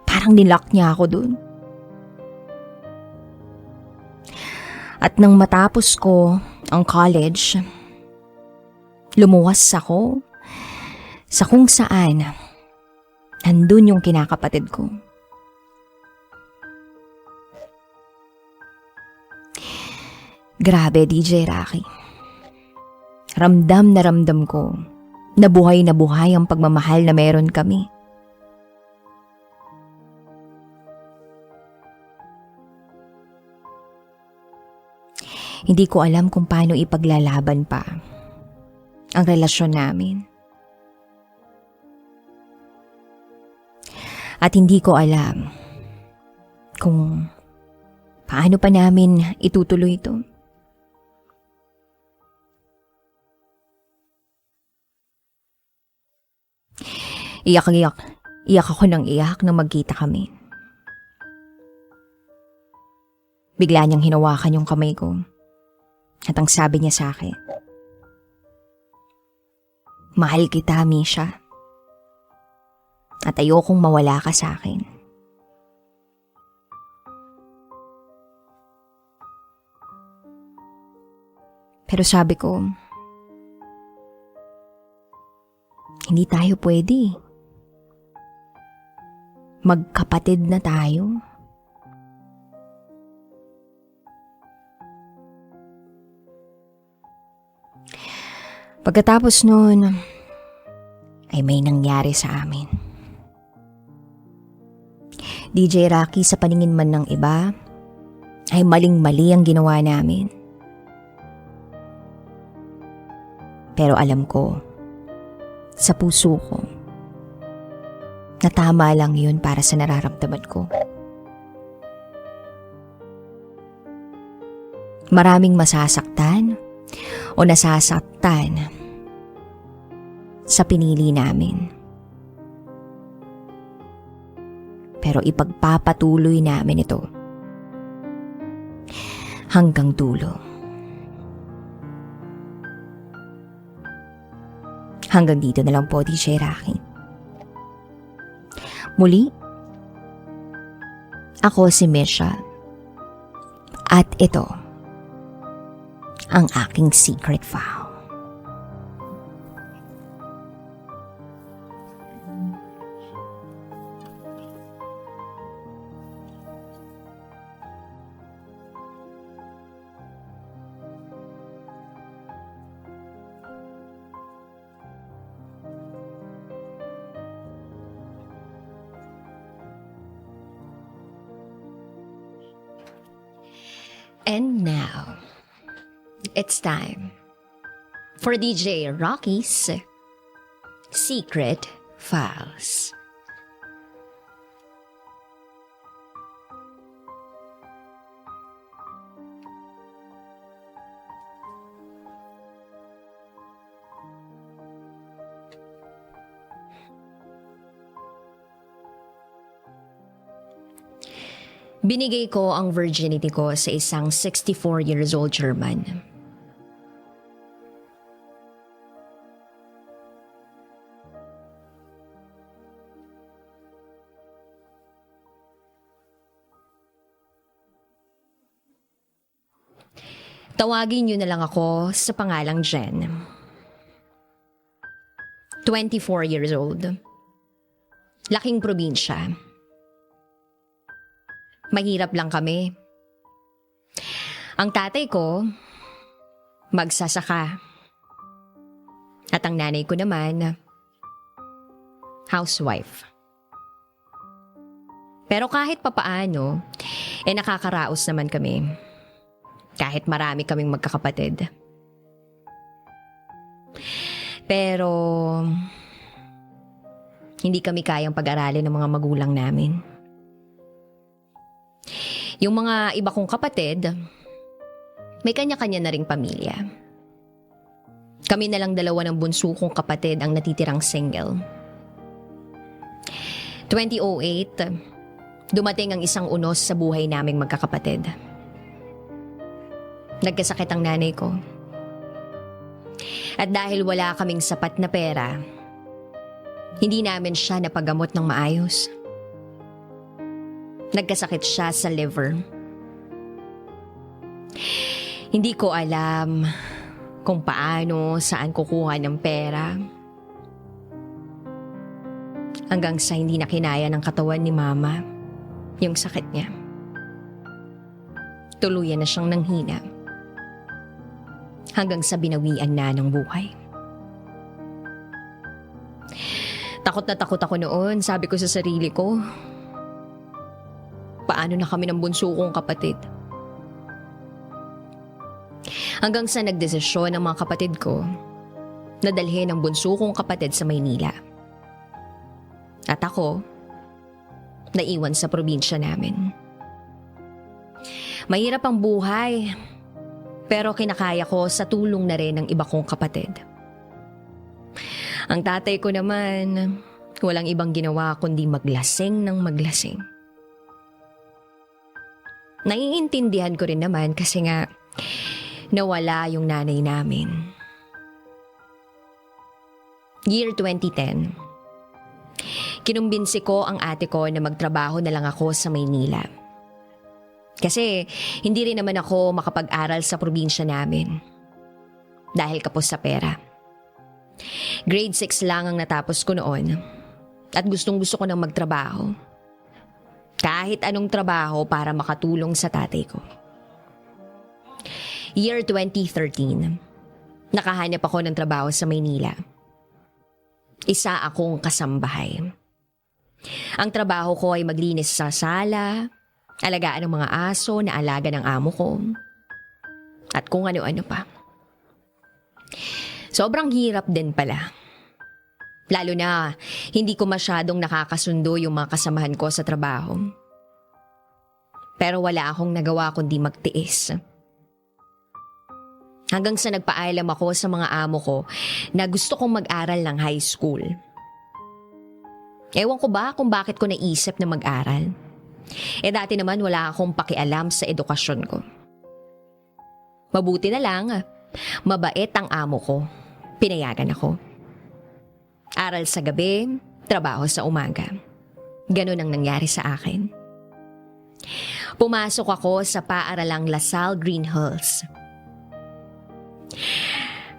Parang nilock niya ako dun. At nang matapos ko ang college, lumuwas ako sa kung saan nandun yung kinakapatid ko. Grabe, DJ Rocky. Ramdam na ramdam ko na buhay ang pagmamahal na meron kami. Hindi ko alam kung paano ipaglalaban pa ang relasyon namin. At hindi ko alam kung paano pa namin itutuloy ito. Iyak ako ng iyak nang magkita kami. Bigla niyang hinawakan yung kamay ko. At ang sabi niya sa akin, "Mahal kita, Misha. At ayokong mawala ka sa akin." Pero sabi ko, hindi tayo pwede. Magkapatid na tayo. Pagkatapos nun, ay may nangyari sa amin. DJ Rocky, sa paningin man ng iba, ay maling-mali ang ginawa namin. Pero alam ko, sa puso ko, na tama lang yun para sa nararamdaman ko. Maraming masasaktan o nasasaktan sa pinili namin. Pero ipagpapatuloy namin ito hanggang dulo. Hanggang dito na lang po, DJ Rocky. Muli, ako si Misha. At ito, ang aking secret vow. And now, it's time for DJ Rocky's Secret Files. Binigay ko ang virginity ko sa isang 64 years old German. Tawagin niyo na lang ako sa pangalang Jen. 24 years old. Laking probinsya. Mahirap lang kami. Ang tatay ko, magsasaka. At ang nanay ko naman, housewife. Pero kahit papaano, nakakaraos naman kami. Kahit marami kaming magkakapatid. Pero, hindi kami kayang pag-aralin ng mga magulang namin. Yung mga iba kong kapatid, may kanya-kanya na ring pamilya. Kami na lang dalawa ng bunso kong kapatid ang natitirang single. 2008, dumating ang isang unos sa buhay naming magkakapatid. Nagkasakit ang nanay ko. At dahil wala kaming sapat na pera, hindi namin siya napagamot ng maayos. Nagkasakit siya sa liver. Hindi ko alam kung paano, saan kukuha ng pera. Hanggang sa hindi na kinaya ng katawan ni Mama yung sakit niya. Tuluyan na siyang nanghina. Hanggang sa binawian na ng buhay. Takot na takot ako noon, sabi ko sa sarili ko. Paano na kami ng bunso kong kapatid? Hanggang sa nagdesisyon ng mga kapatid ko na dalhin ang bunso kong kapatid sa Maynila. At ako, naiwan sa probinsya namin. Mahirap ang buhay, pero kinakaya ko sa tulong na rin ng iba kong kapatid. Ang tatay ko naman, walang ibang ginawa kundi maglasing ng maglasing. Naiintindihan ko rin naman kasi nga nawala yung nanay namin. Year 2010. Kinumbinsi ko ang ate ko na magtrabaho na lang ako sa Maynila. Kasi hindi rin naman ako makapag-aral sa probinsya namin. Dahil kapos sa pera. Grade 6 lang ang natapos ko noon. At gustong-gusto ko nang magtrabaho. Kahit anong trabaho para makatulong sa tatay ko. Year 2013. Nakahanap ako ng trabaho sa Maynila. Isa akong kasambahay. Ang trabaho ko ay maglinis sa sala, alagaan ng mga aso na alaga ng amo ko, at kung ano-ano pa. Sobrang hirap din pala. Lalo na hindi ko masyadong nakakasundo yung mga kasamahan ko sa trabaho. Pero wala akong nagawa kundi magtiis. Hanggang sa nagpaalam ako sa mga amo ko na gusto kong mag-aral ng high school. Ewan ko ba kung bakit ko naisip na mag-aral. Dati naman wala akong pakialam sa edukasyon ko. Mabuti na lang, mabait ang amo ko. Pinayagan ako. Aral sa gabi, trabaho sa umaga. Ganun ang nangyari sa akin. Pumasok ako sa paaralang Lasal Green Hills.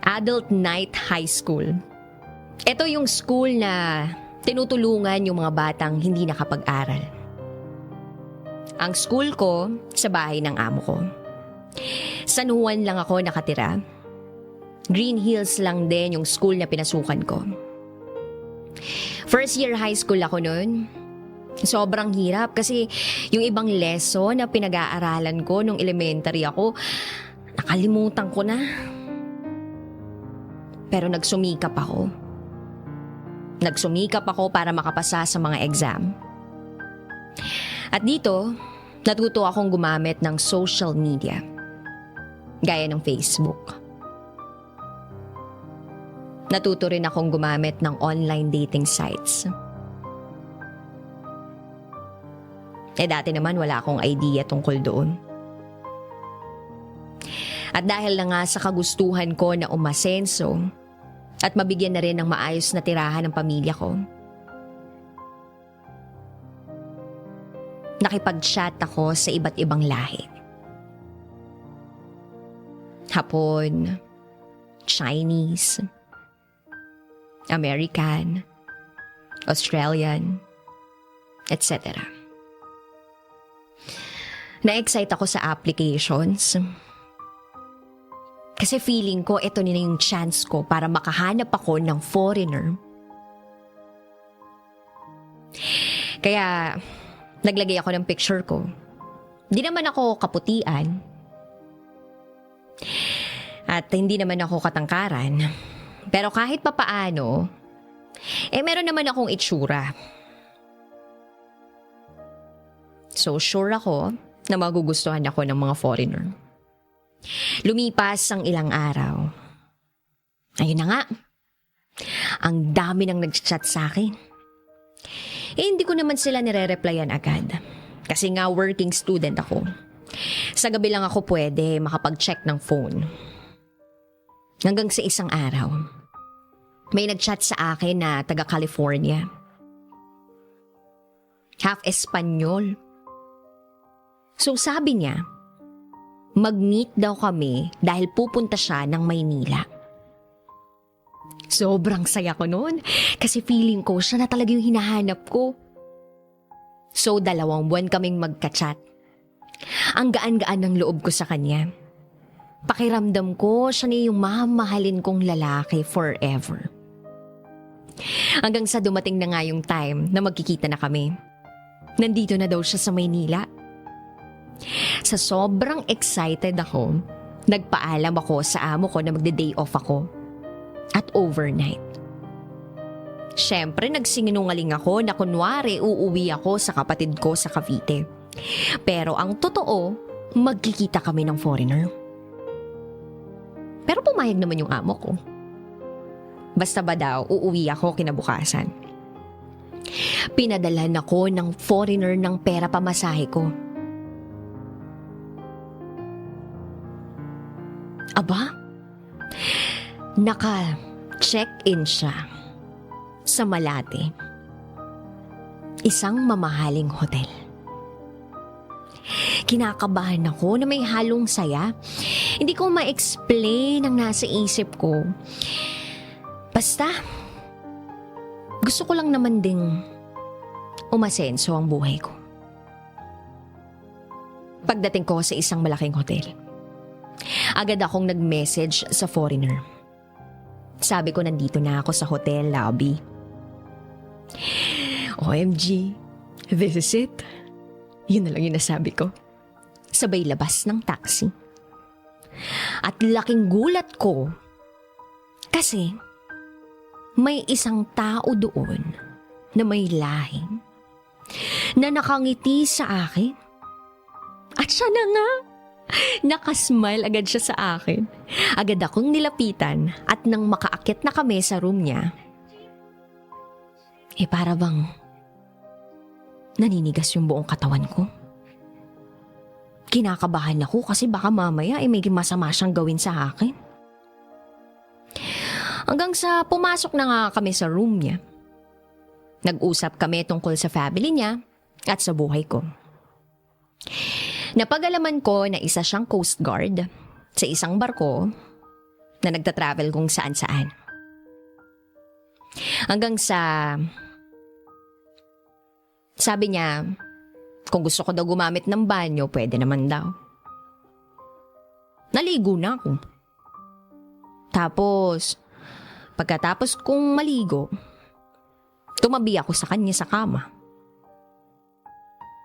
Adult Night High School. Ito yung school na tinutulungan yung mga batang hindi nakapag-aral. Ang school ko sa bahay ng amo ko. San Juan lang ako nakatira. Green Hills lang din yung school na pinasukan ko. First year high school ako noon. Sobrang hirap kasi yung ibang lesson na pinag-aaralan ko nung elementary ako, nakalimutan ko na. Pero nagsumikap ako. Nagsumikap ako para makapasa sa mga exam. At dito, natuto akong gumamit ng social media. Gaya ng Facebook. Natuto rin akong gumamit ng online dating sites. Dati naman wala akong idea tungkol doon. At dahil na nga sa kagustuhan ko na umasenso at mabigyan na rin ng maayos na tirahan ng pamilya ko, nakipag-chat ako sa iba't ibang lahi. Hapon, Chinese, American, Australian, etc. Na-excite ako sa applications. Kasi feeling ko ito na yung chance ko para makahanap ako ng foreigner. Kaya naglagay ako ng picture ko. Di naman ako kaputian. At hindi naman ako katangkaran. Pero kahit papaano, meron naman akong itsura. So sure ako na magugustuhan ako ng mga foreigner. Lumipas ang ilang araw. Ayun na nga. Ang dami nang nag-chat sa akin. Hindi ko naman sila nire-replyan agad. Kasi nga working student ako. Sa gabi lang ako pwede makapag-check ng phone. Hanggang sa isang araw, may nag-chat sa akin na taga California. Half Espanyol. So sabi niya, mag-meet daw kami dahil pupunta siya ng Maynila. Sobrang saya ko noon kasi feeling ko siya na talaga yung hinahanap ko. So 2 buwan kaming magka-chat. Ang gaan-gaan ng loob ko sa kanya. Pakiramdam ko siya na yung mamahalin kong lalaki forever. Hanggang sa dumating na nga yung time na magkikita na kami. Nandito na daw siya sa Maynila. Sa sobrang excited ako, nagpaalam ako sa amo ko na magde-day off ako. At overnight. Siyempre nagsinungaling ako na kunwari uuwi ako sa kapatid ko sa Cavite. Pero ang totoo, magkikita kami ng foreigner. Pero pumayag naman yung amo ko. Basta ba daw uuwi ako kinabukasan. Pinadalhan ako ng foreigner ng pera pamasahe ko. Aba, naka-check-in siya sa Malate. Isang mamahaling hotel. Kinakabahan ako na may halong saya. Hindi ko ma-explain ang nasa isip ko. Basta, gusto ko lang naman ding umasenso ang buhay ko. Pagdating ko sa isang malaking hotel, agad akong nag-message sa foreigner. Sabi ko nandito na ako sa hotel lobby. OMG, this is it. Yun na lang yung nasabi ko. Sabay labas ng taxi. At laking gulat ko kasi may isang tao doon na may lahing na nakangiti sa akin. At siya na nga. Nakasmile agad siya sa akin. Agad akong nilapitan at nang makaakyat na kami sa room niya, para bang naninigas yung buong katawan ko. Kinakabahan ako kasi baka mamaya may masama siyang gawin sa akin. Hanggang sa pumasok na nga kami sa room niya. Nag-usap kami tungkol sa family niya at sa buhay ko. Napag-alaman ko na isa siyang Coast Guard sa isang barko na nagtatravel kung saan-saan. Hanggang sa sabi niya, kung gusto ko daw gumamit ng banyo, pwede naman daw. Naligo na ako. Tapos, pagkatapos kong maligo, tumabi ako sa kanya sa kama.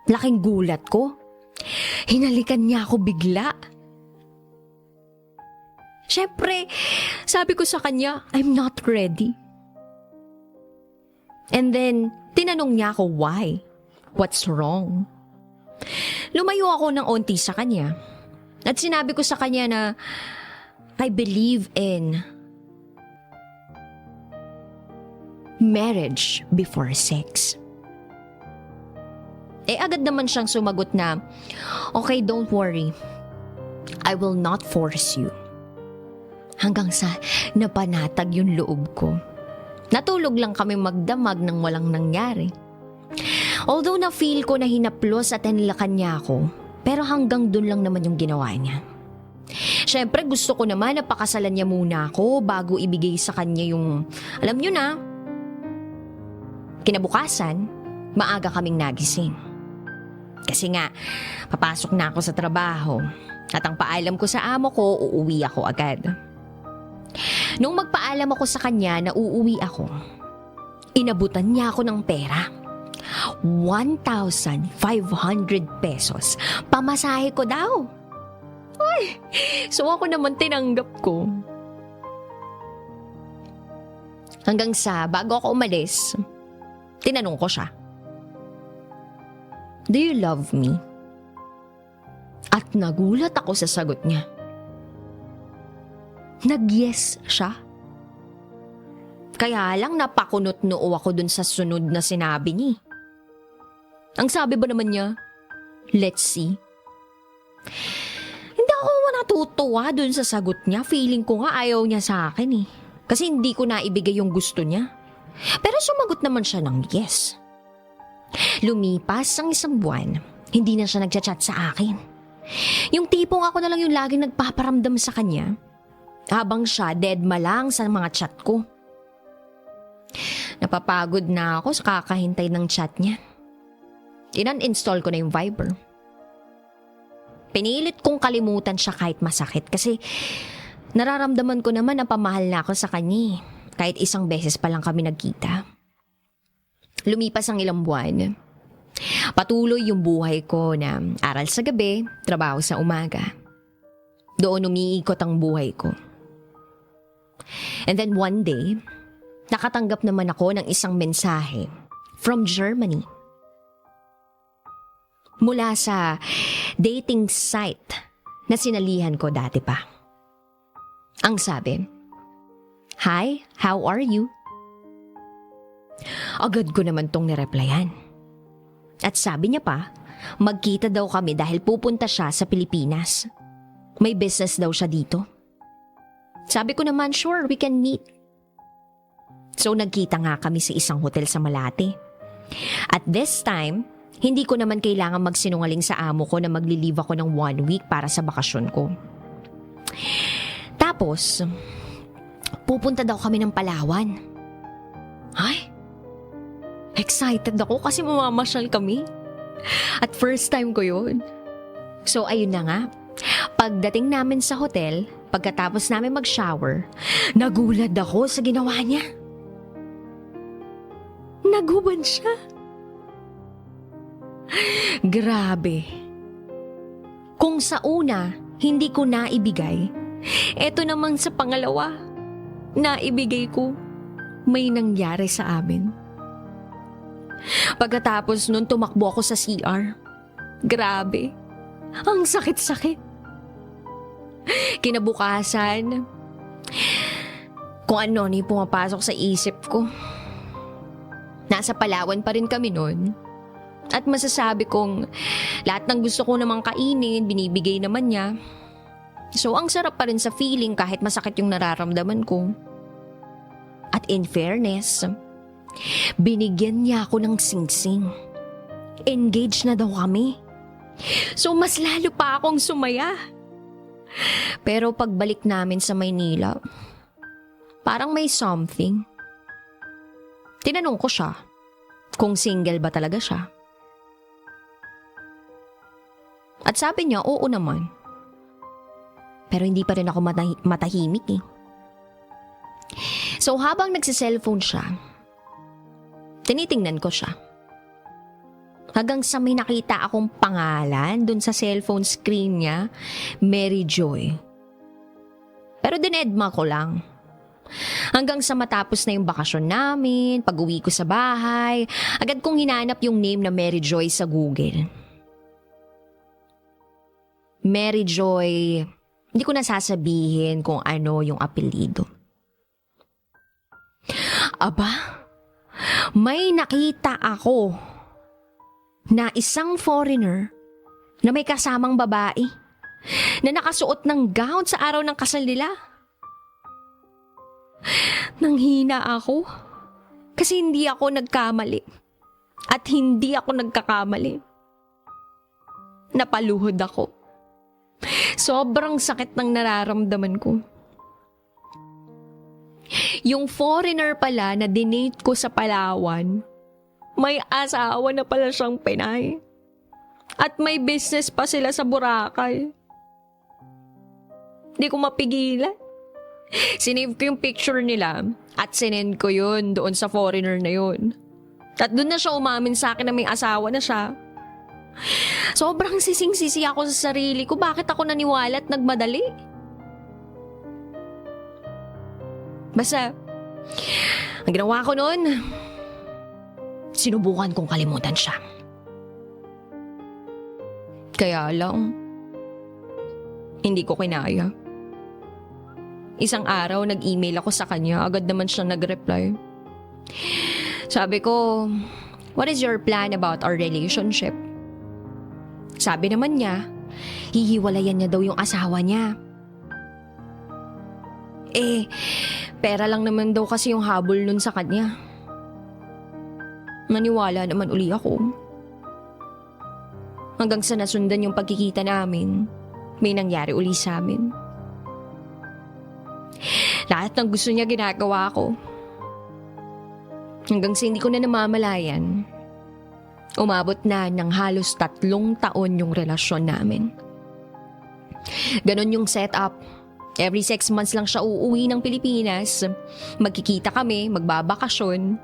Laking gulat ko. Hinalikan niya ako bigla. Siyempre, sabi ko sa kanya, I'm not ready. And then, tinanong niya ako why. What's wrong? Lumayo ako ng onti sa kanya. At sinabi ko sa kanya na I believe in marriage before sex. Agad naman siyang sumagot na, okay, don't worry. I will not force you. Hanggang sa napanatag yung loob ko. Natulog lang kami magdamag nang walang nangyari. Although na-feel ko na hinaplos at hinilakan niya ako, pero hanggang dun lang naman yung ginawa niya. Siyempre gusto ko naman na pakasalan niya muna ako bago ibigay sa kanya yung, alam niyo na. Kinabukasan, maaga kaming nagising. Kasi nga, papasok na ako sa trabaho at ang paalam ko sa amo ko, uuwi ako agad. Nung magpaalam ako sa kanya na uuwi ako, inabutan niya ako ng pera. 1,500 pesos. Pamasahe ko daw. Ay, so ako naman tinanggap ko. Hanggang sa bago ako umalis, tinanong ko siya, do you love me? At nagulat ako sa sagot niya. Nag-yes siya. Kaya lang napakunot noo ako dun sa sunod na sinabi niya. Ang sabi ba naman niya, let's see. Hindi ako natutuwa dun sa sagot niya. Feeling ko nga ayaw niya sa akin eh. Kasi hindi ko naibigay yung gusto niya. Pero sumagot naman siya ng yes. Lumipas ang isang buwan, hindi na siya nagchat-chat sa akin. Yung tipong ako na lang yung laging nagpaparamdam sa kanya, habang siya deadma lang sa mga chat ko. Napapagod na ako sa kakahintay ng chat niya. Inan-install ko na yung Viber. Pinilit kong kalimutan siya kahit masakit kasi nararamdaman ko naman na pamahal na ako sa kanya kahit isang beses pa lang kami nagkita. Lumipas ang ilang buwan. Patuloy yung buhay ko na aral sa gabi, trabaho sa umaga. Doon umiikot ang buhay ko. And then one day, nakatanggap naman ako ng isang mensahe from Germany. Mula sa dating site na sinalihan ko dati pa. Ang sabi, "Hi, how are you?" Agad ko naman tong nireplyan. At sabi niya pa, magkita daw kami dahil pupunta siya sa Pilipinas. May business daw siya dito. Sabi ko naman, sure, we can meet. So nagkita nga kami sa isang hotel sa Malate. At this time, hindi ko naman kailangan magsinungaling sa amo ko na magli-leave ako ng 1 week para sa bakasyon ko. Tapos, pupunta daw kami ng Palawan. Ay, excited ako kasi mamamasyal kami. At first time ko yun. So ayun na nga, pagdating namin sa hotel, pagkatapos namin mag-shower, nagulat ako sa ginawa niya. Naguban siya. Grabe. Kung sa una, hindi ko naibigay, eto namang sa pangalawa, naibigay ko, may nangyari sa amin. Pagkatapos nun, tumakbo ako sa CR. Grabe. Ang sakit-sakit. Kinabukasan, kung ano ni pumapasok sa isip ko. Nasa Palawan pa rin kami nun. At masasabi kong lahat ng gusto ko namang kainin, binibigay naman niya. So ang sarap pa rin sa feeling kahit masakit yung nararamdaman ko. At in fairness, binigyan niya ako ng singsing. Engaged na daw kami. So mas lalo pa akong sumaya. Pero pagbalik namin sa Maynila, parang may something. Tinanong ko siya kung single ba talaga siya. At sabi niya, oo naman. Pero hindi pa rin ako matahimik eh. So habang nagsiselfone siya, tinitingnan ko siya. Hanggang sa may nakita akong pangalan dun sa cellphone screen niya, Mary Joy. Pero dinedma ko lang. Hanggang sa matapos na yung bakasyon namin, pag-uwi ko sa bahay, agad kong hinanap yung name na Mary Joy sa Google. Mary Joy, hindi ko nasasabihin kung ano yung apelyido. Aba, may nakita ako na isang foreigner na may kasamang babae na nakasuot ng gown sa araw ng kasal nila. Nanghina ako kasi hindi ako nagkamali at hindi ako nagkakamali. Napaluhod ako. Sobrang sakit ng nararamdaman ko. Yung foreigner pala na dinate ko sa Palawan, may asawa na pala siyang Pinay. At may business pa sila sa Boracay. Di ko mapigilan. Sinave ko yung picture nila at sinend ko yun doon sa foreigner na yun. At doon na siya umamin sa akin na may asawa na siya. Sobrang sising-sisi ako sa sarili ko. Bakit ako naniwala at nagmadali? Basta, ang ginawa ko noon, sinubukan kong kalimutan siya. Kaya lang, hindi ko kinaya. Isang araw, nag-email ako sa kanya. Agad naman siya nag-reply. Sabi ko, what is your plan about our relationship? Sabi naman niya, hihiwalayan niya daw yung asawa niya. Pera lang naman daw kasi yung habol nun sa kanya. Naniwala naman uli ako. Hanggang sa nasundan yung pagkikita namin, may nangyari uli sa amin. Lahat ng gusto niya ginagawa ko. Hanggang sa hindi ko na namamalayan, umabot na ng halos 3 taon yung relasyon namin. Ganon yung setup. Every 6 months lang siya uuwi ng Pilipinas. Magkikita kami, magbabakasyon,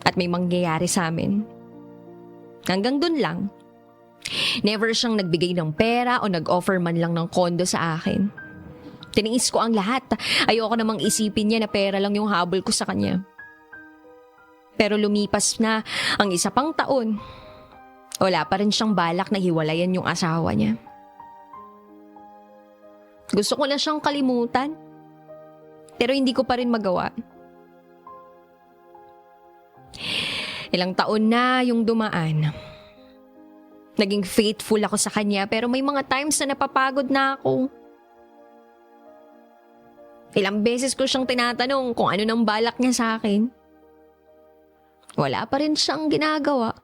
at may mangyayari sa amin. Hanggang dun lang. Never siyang nagbigay ng pera o nag-offer man lang ng kondo sa akin. Tiniis ko ang lahat. Ayoko namang isipin niya na pera lang yung habol ko sa kanya. Pero lumipas na ang 1 pang taon. Wala pa rin siyang balak na hiwalayan yung asawa niya. Gusto ko na siyang kalimutan. Pero hindi ko pa rin magawa. Ilang taon na yung dumaan. Naging faithful ako sa kanya pero may mga times na napapagod na ako. Ilang beses ko siyang tinatanong kung ano nang balak niya sa akin. Wala pa rin siyang ginagawa.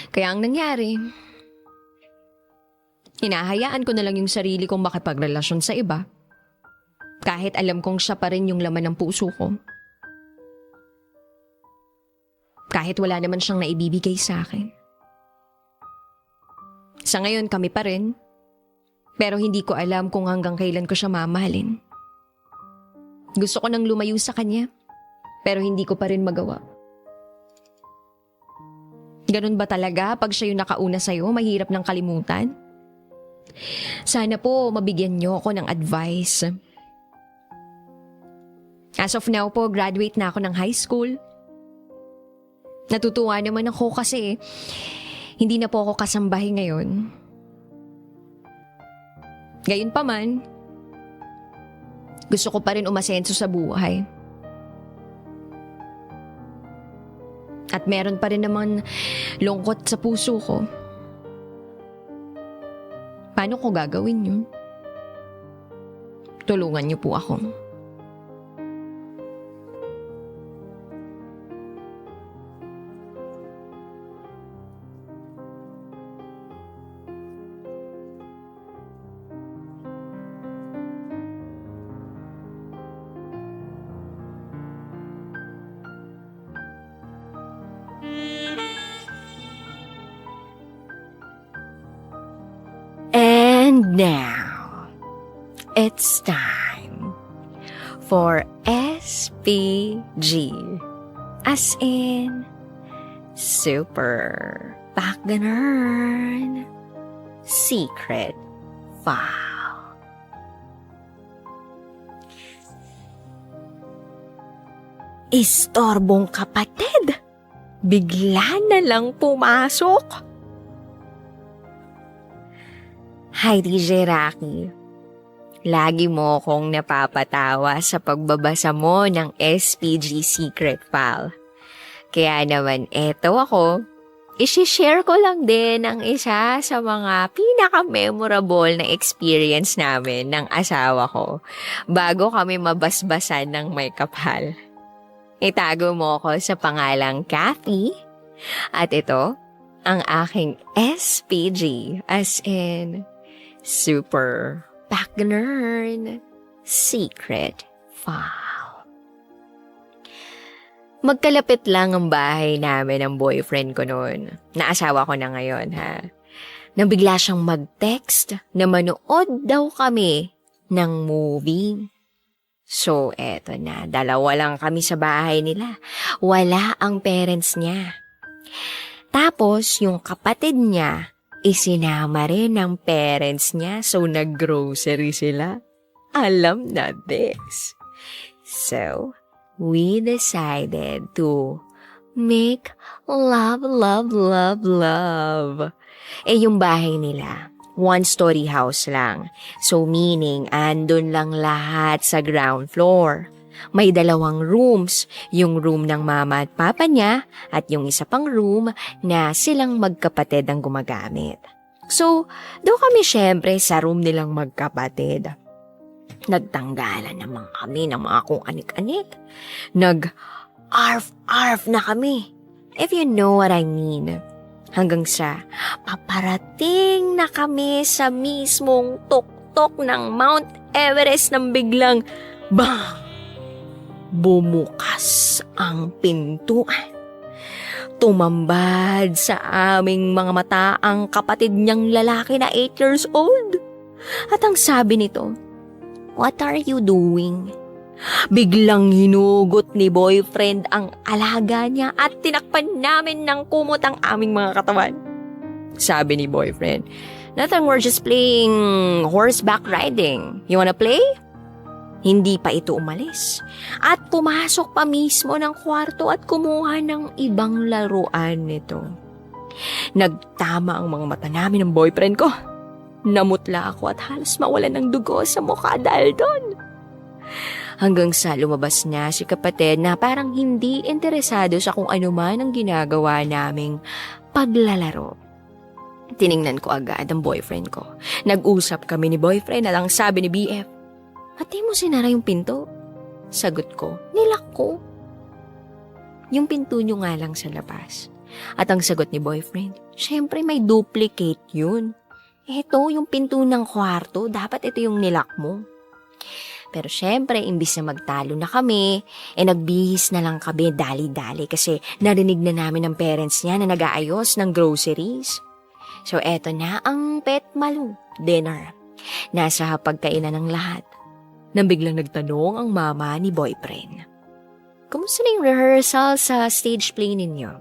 Kaya ang nangyari, hinahayaan ko na lang yung sarili kong makipagrelasyon sa iba. Kahit alam kong siya pa rin yung laman ng puso ko. Kahit wala naman siyang naibibigay sa akin. Sa ngayon kami pa rin. Pero hindi ko alam kung hanggang kailan ko siya mamahalin. Gusto ko nang lumayo sa kanya, pero hindi ko pa rin magawa. Ganun ba talaga pag siya yung nakauna sa'yo, mahirap ng kalimutan? Sana po mabigyan niyo ako ng advice. As of now po, graduate na ako ng high school. Natutuwa naman ako kasi hindi na po ako kasambahay ngayon. Gayunpaman, gusto ko pa rin umasenso sa buhay. At meron pa rin naman lungkot sa puso ko. Paano ko gagawin yun? Tulungan niyo po ako. And now, it's time for SPG. As in, Super Backgammon Secret File. Istorbong kapatid, bigla na lang pumasok. Hi, DJ Rocky. Lagi mo akong napapatawa sa pagbabasa mo ng SPG Secret File. Kaya naman eto ako, isi-share ko lang din ang isa sa mga pinaka-memorable na experience namin ng asawa ko bago kami mabasbasan ng may kapal. Itago mo ko sa pangalang Kathy at ito ang aking SPG as in Super Backgammon Secret File. Magkalapit lang ang bahay namin ng boyfriend ko noon. Naasawa ko na ngayon, ha. Nang bigla siyang mag-text na manood daw kami ng movie. So, eto na. Dalawa lang kami sa bahay nila. Wala ang parents niya. Tapos, yung kapatid niya, isinama rin ng parents niya, so nag-grocery sila. Alam na this. So, we decided to make love. Yung bahay nila, one-story house lang. So, meaning, andun lang lahat sa ground floor. May 2 rooms, yung room ng mama at papa niya at yung isa pang room na silang magkapatid ang gumagamit. So, doon kami syempre sa room nilang magkapatid. Nagtanggalan naman kami ng mga kung anik-anik. Nag-arf-arf na kami, if you know what I mean. Hanggang sa paparating na kami sa mismong tuktok ng Mount Everest nang biglang bang! Bumukas ang pintuan. Tumambad sa aming mga mata ang kapatid niyang lalaki na 8 years old. At ang sabi nito, "What are you doing?" Biglang hinugot ni boyfriend ang alaga niya at tinakpan namin ng kumot ang aming mga katawan. Sabi ni boyfriend, "Nothing, we're just playing horseback riding. You wanna play?" Hindi pa ito umalis at pumasok pa mismo ng kwarto at kumuha ng ibang laruan nito. Nagtama ang mga mata namin ng boyfriend ko. Namutla ako at halos mawalan ng dugo sa mukha dahil doon. Hanggang sa lumabas na si kapatid na parang hindi interesado sa kung ano man ang ginagawa naming paglalaro. Tiningnan ko agad ang boyfriend ko. Nag-usap kami ni boyfriend at ang sabi ni BF, "Ba't di mo sinara yung pinto?" Sagot ko, "Nilak ko." Yung pinto nyo nga lang sa labas. At ang sagot ni boyfriend, "Syempre may duplicate yun. Ito yung pinto ng kwarto, dapat ito yung nilak mo." Pero syempre, imbis na magtalo na kami, nagbihis na lang kami dali-dali kasi narinig na namin ng parents niya na nag-aayos ng groceries. So eto na ang Pet Malu dinner. Nasa hapagkainan ng lahat. Nang biglang nagtanong ang mama ni boyfriend, "Kumusta na yung rehearsal sa stage play ninyo?"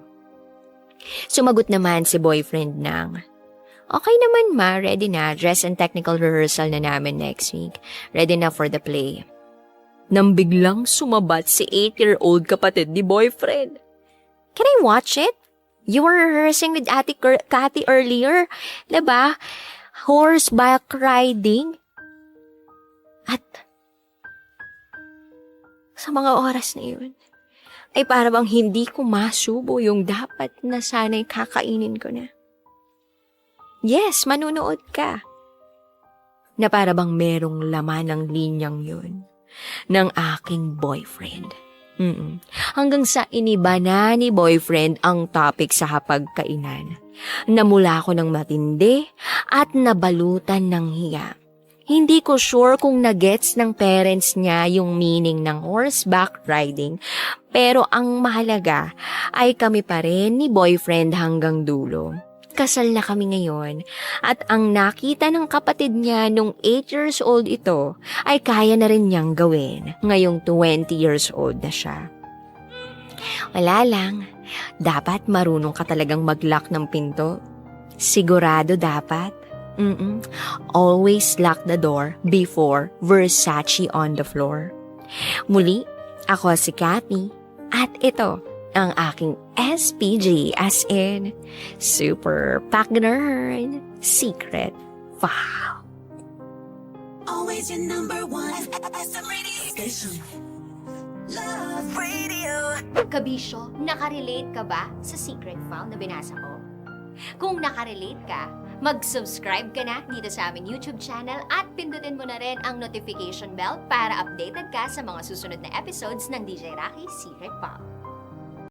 Sumagot naman si boyfriend ng, "Okay naman ma, ready na. Dress and technical rehearsal na namin next week. Ready na for the play." Nang biglang sumabat si 8-year-old kapatid ni boyfriend. "Can I watch it? You were rehearsing with Ate Cathy earlier. Diba? Horseback riding." At sa mga oras na yun, ay parang hindi ko masubo yung dapat na sana'y kakainin ko na. Yes, manunood ka. Na parang merong laman ng linyang yun ng aking boyfriend. Hanggang sa iniba na ni boyfriend ang topic sa hapagkainan. Namula ako ng matindi at nabalutan ng hiya. Hindi ko sure kung nagets ng parents niya yung meaning ng horseback riding, pero ang mahalaga ay kami pa rin ni boyfriend hanggang dulo. Kasal na kami ngayon at ang nakita ng kapatid niya nung 8 years old ito ay kaya na rin niyang gawin ngayong 20 years old na siya. Wala lang, dapat marunong ka talagang mag-lock ng pinto. Sigurado dapat. Always lock the door before Versace on the floor. Muli, ako si Cathy at ito ang aking SPG as in Super Pack Nerd Secret File. Always your number one SM radio station. Love Radio. Kabisyo, nakarelate ka ba sa secret file na binasa ko? Kung nakarelate ka, mag-subscribe ka na dito sa aming YouTube channel at pindutin mo na rin ang notification bell para updated ka sa mga susunod na episodes ng DJ Rocky Secret File.